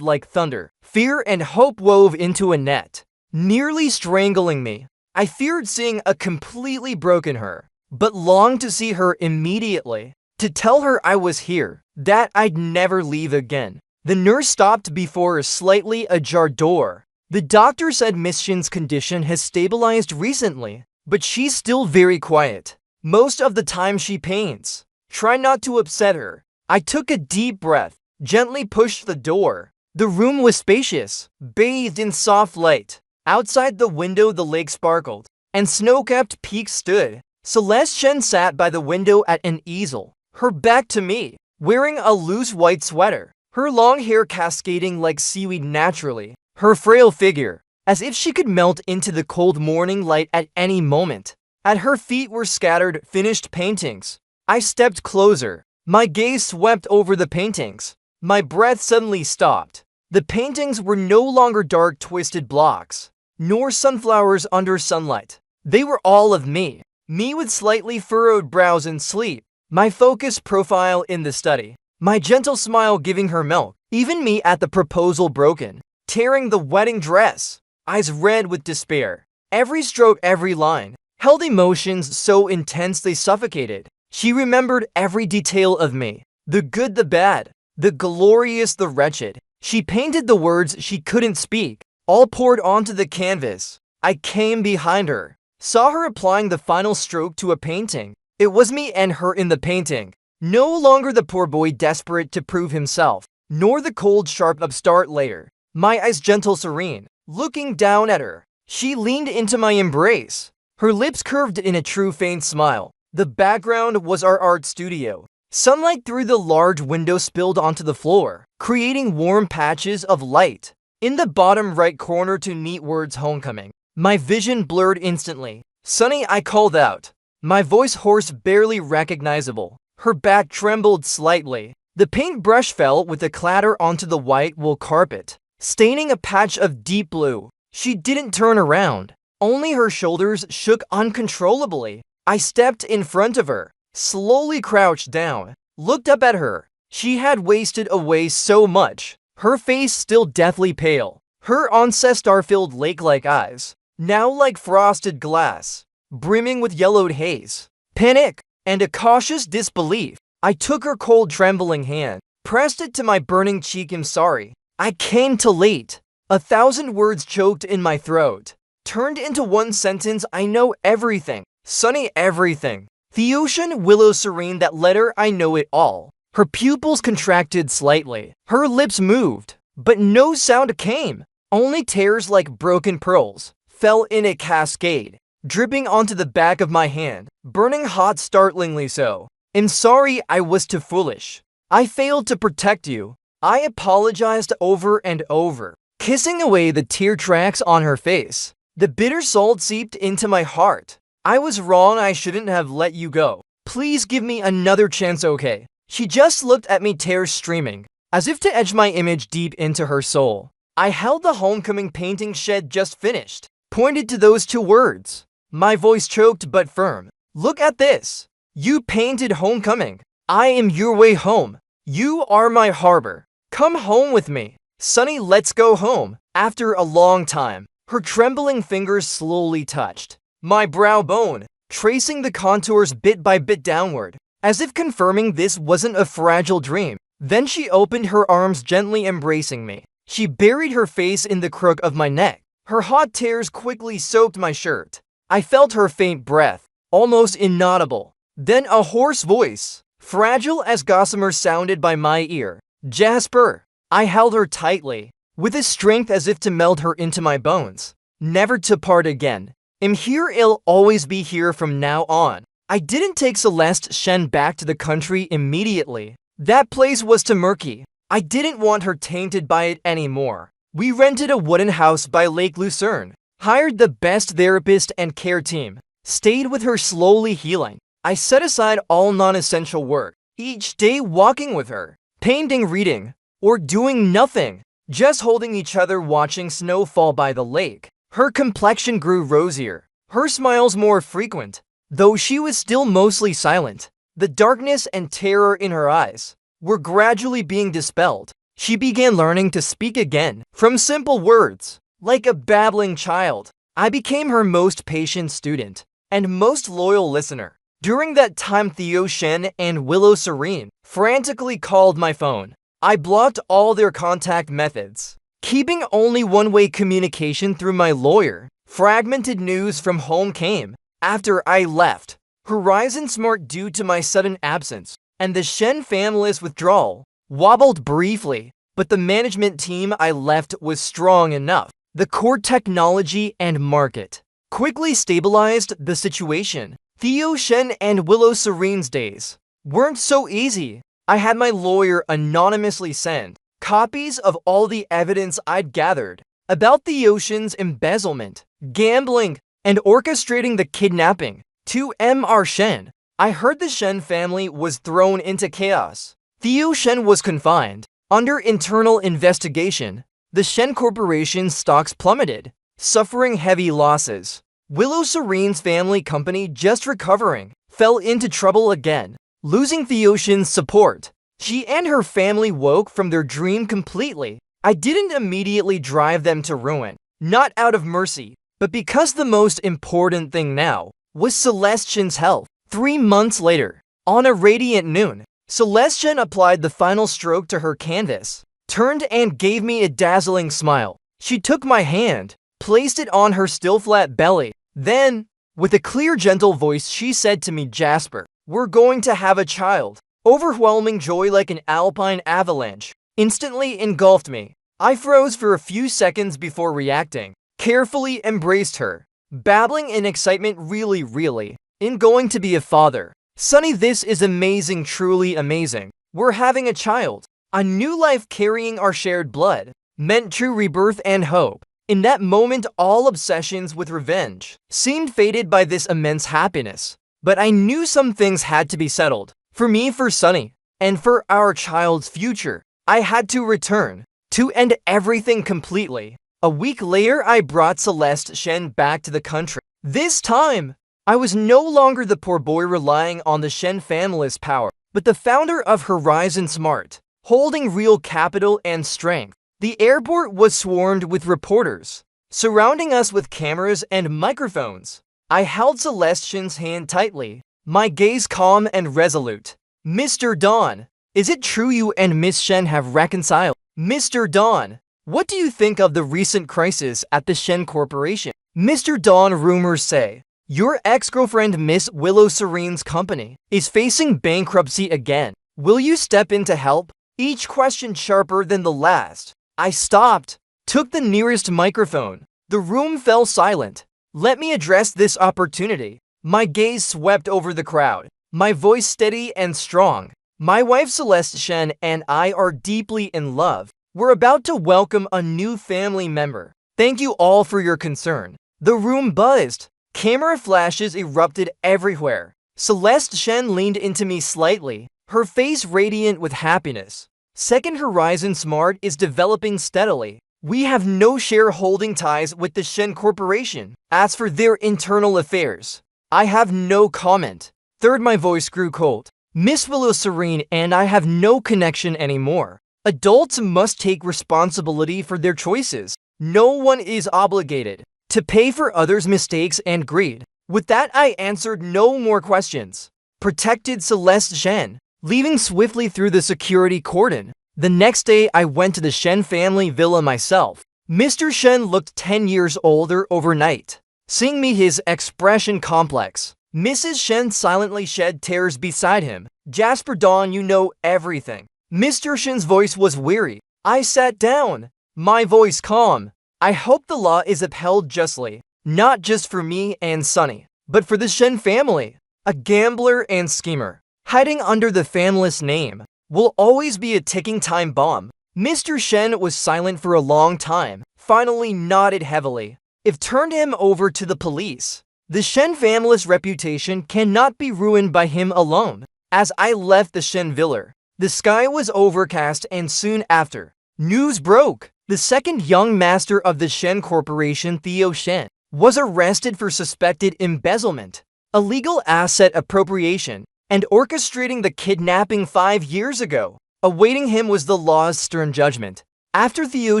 like thunder. Fear and hope wove into a net, nearly strangling me. I feared seeing a completely broken her, but longed to see her immediately, to tell her I was here, that I'd never leave again. The nurse stopped before a slightly ajar door. The doctor said Miss Shen's condition has stabilized recently, but she's still very quiet. Most of the time she paints. Try not to upset her. I took a deep breath, gently pushed the door. The room was spacious, bathed in soft light. Outside the window the lake sparkled, and snow-capped peaks stood. Celeste Shen sat by the window at an easel, her back to me, wearing a loose white sweater, her long hair cascading like seaweed naturally, her frail figure, as if she could melt into the cold morning light at any moment. At her feet were scattered, finished paintings. I stepped closer. My gaze swept over the paintings. My breath suddenly stopped. The paintings were no longer dark, twisted blocks, nor sunflowers under sunlight. They were all of me. Me with slightly furrowed brows and sleep. My focused profile in the study. My gentle smile giving her milk. Even me at the proposal broken. Tearing the wedding dress. Eyes red with despair. Every stroke, every line, held emotions so intense they suffocated. She remembered every detail of me. The good, the bad, the glorious, the wretched. She painted the words she couldn't speak, all poured onto the canvas. I came behind her, saw her applying the final stroke to a painting. It was me and her in the painting. No longer the poor boy desperate to prove himself, nor the cold, sharp upstart later. My eyes gentle, serene, looking down at her. She leaned into my embrace. Her lips curved in a true faint smile. The background was our art studio. Sunlight through the large window spilled onto the floor, creating warm patches of light. In the bottom right corner to neat words homecoming. My vision blurred instantly. Sunny, I called out. My voice hoarse, barely recognizable. Her back trembled slightly. The paintbrush fell with a clatter onto the white wool carpet, staining a patch of deep blue. She didn't turn around. Only her shoulders shook uncontrollably. I stepped in front of her, slowly crouched down, looked up at her. She had wasted away so much, her face still deathly pale, her ancestor-filled lake-like eyes, now like frosted glass, brimming with yellowed haze. Panic and a cautious disbelief. I took her cold, trembling hand, pressed it to my burning cheek. I'm sorry. I came too late. 1,000 words choked in my throat, turned into one sentence. I know everything. Sunny, everything. The ocean, willow serene, that letter, I know it all. Her pupils contracted slightly. Her lips moved, but no sound came. Only tears like broken pearls fell in a cascade, dripping onto the back of my hand, burning hot, startlingly so. I'm sorry, I was too foolish. I failed to protect you. I apologized over and over, kissing away the tear tracks on her face. The bitter salt seeped into my heart. I was wrong, I shouldn't have let you go. Please give me another chance, okay? She just looked at me, tears streaming, as if to etch my image deep into her soul. I held the homecoming painting shed just finished, pointed to those 2 words. My voice choked but firm. Look at this. You painted homecoming. I am your way home. You are my harbor. Come home with me. Sunny, let's go home. After a long time, her trembling fingers slowly touched my brow bone, tracing the contours bit by bit downward, as if confirming this wasn't a fragile dream. Then she opened her arms, gently embracing me. She buried her face in the crook of my neck. Her hot tears quickly soaked my shirt. I felt her faint breath, almost inaudible. Then a hoarse voice, fragile as gossamer, sounded by my ear. Jasper. I held her tightly, with a strength as if to meld her into my bones, never to part again. I'm here, I'll always be here from now on. I didn't take Celeste Shen back to the country immediately. That place was too murky. I didn't want her tainted by it anymore. We rented a wooden house by Lake Lucerne, hired the best therapist and care team, stayed with her, slowly healing. I set aside all non-essential work, each day walking with her, painting, reading, or doing nothing, just holding each other, watching snow fall by the lake. Her complexion grew rosier, her smiles more frequent, though she was still mostly silent. The darkness and terror in her eyes were gradually being dispelled. She began learning to speak again, from simple words, like a babbling child. I became her most patient student and most loyal listener. During that time, Theo Shen and Willow Serene frantically called my phone. I blocked all their contact methods, keeping only one-way communication through my lawyer. Fragmented news from home came after I left. Horizon Smart, due to my sudden absence, and the Shen family's withdrawal, wobbled briefly, but the management team I left was strong enough. The core technology and market quickly stabilized the situation. Theo Shen and Willow Serene's days weren't so easy. I had my lawyer anonymously send copies of all the evidence I'd gathered about the ocean's embezzlement, gambling, and orchestrating the kidnapping to Mr. Shen. I heard the Shen family was thrown into chaos. Theo Shen was confined under internal investigation. The Shen Corporation's stocks plummeted, suffering heavy losses. Willow Serene's family company, just recovering, fell into trouble again, losing Theo Shen's support. She and her family woke from their dream completely. I didn't immediately drive them to ruin, not out of mercy, but because the most important thing now was Celeste Shen's health. 3 months later, on a radiant noon, Celeste Shen applied the final stroke to her canvas, turned and gave me a dazzling smile. She took my hand, placed it on her still flat belly. Then, with a clear, gentle voice, she said to me, Jasper, we're going to have a child. Overwhelming joy, like an alpine avalanche, instantly engulfed me. I froze for a few seconds before reacting, carefully embraced her, babbling in excitement, really, I'm going to be a father. Sunny, this is amazing, truly amazing. We're having a child. A new life carrying our shared blood, meant true rebirth and hope. In that moment, all obsessions with revenge seemed faded by this immense happiness. But I knew some things had to be settled. For me, for Sunny, and for our child's future. I had to return, to end everything completely. A week later, I brought Celeste Shen back to the country. This time, I was no longer the poor boy relying on the Shen family's power. but the founder of Horizon Smart, holding real capital and strength. The airport was swarmed with reporters, surrounding us with cameras and microphones. I held Celeste Shen's hand tightly, my gaze calm and resolute. Mr. Dawn, is it true you and Miss Shen have reconciled? Mr. Dawn, what do you think of the recent crisis at the Shen Corporation? Mr. Dawn, rumors say your ex-girlfriend Miss Willow Serene's company is facing bankruptcy again. Will you step in to help? Each question sharper than the last. I stopped, took the nearest microphone. The room fell silent. Let me address this opportunity. My gaze swept over the crowd, my voice steady and strong. My wife Celeste Shen and I are deeply in love. We're about to welcome a new family member. Thank you all for your concern. The room buzzed. Camera flashes erupted everywhere. Celeste Shen leaned into me slightly, her face radiant with happiness. Second Horizon Smart is developing steadily. We have no shareholding ties with the Shen Corporation. As for their internal affairs, I have no comment. Third, my voice grew cold. Miss Willow Serene and I have no connection anymore. Adults must take responsibility for their choices. No one is obligated to pay for others' mistakes and greed. With that, I answered no more questions. Protected Celeste Shen, leaving swiftly through the security cordon. The next day, I went to the Shen family villa myself. Mr. Shen looked 10 years older overnight. Seeing me, his expression complex. Mrs. Shen silently shed tears beside him. Jasper Dawn, you know everything. Mr. Shen's voice was weary. I sat down, my voice calm. I hope the law is upheld justly, not just for me and Sunny, but for the Shen family. A gambler and schemer, hiding under the famous name, will always be a ticking time bomb. Mr. Shen was silent for a long time, finally nodded heavily. If turned him over to the police, the Shen family's reputation cannot be ruined by him alone. As I left the Shen villa, the sky was overcast, and soon after, news broke. The second young master of the Shen Corporation, Theo Shen, was arrested for suspected embezzlement, illegal asset appropriation, and orchestrating the kidnapping 5 years ago. Awaiting him was the law's stern judgment. After Theo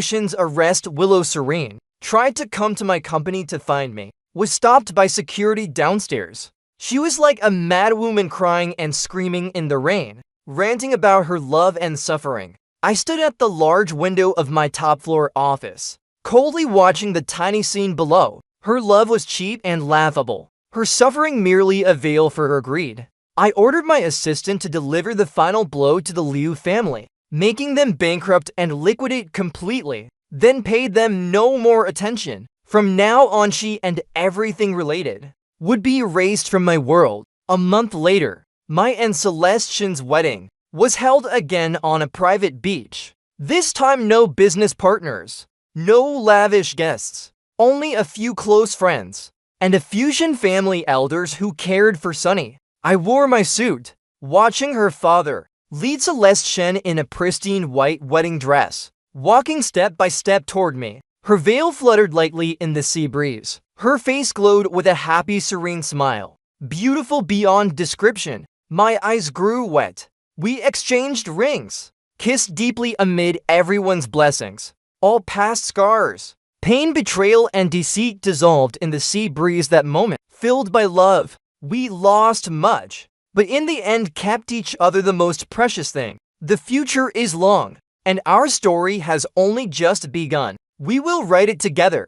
Shen's arrest, Willow Serene tried to come to my company to find me, was stopped by security downstairs. She was like a mad woman crying and screaming in the rain, ranting about her love and suffering. I stood at the large window of my top-floor office, coldly watching the tiny scene below. Her love was cheap and laughable, her suffering merely a veil for her greed. I ordered my assistant to deliver the final blow to the Liu family, making them bankrupt and liquidate completely, then paid them no more attention. From now on, she and everything related would be erased from my world. A month later, my and Celeste Shen's wedding was held again on a private beach. This time, no business partners, no lavish guests, only a few close friends, and a few Shen family elders who cared for Sunny. I wore my suit, watching her father lead Celeste Shen in a pristine white wedding dress, walking step by step toward me. Her veil fluttered lightly in the sea breeze. Her face glowed with a happy, serene smile, beautiful beyond description. My eyes grew wet. We exchanged rings, kissed deeply amid everyone's blessings. All past scars, pain, betrayal, and deceit dissolved in the sea breeze that moment. Filled by love, we lost much, but in the end kept each other the most precious thing. The future is long, and our story has only just begun. We will write it together.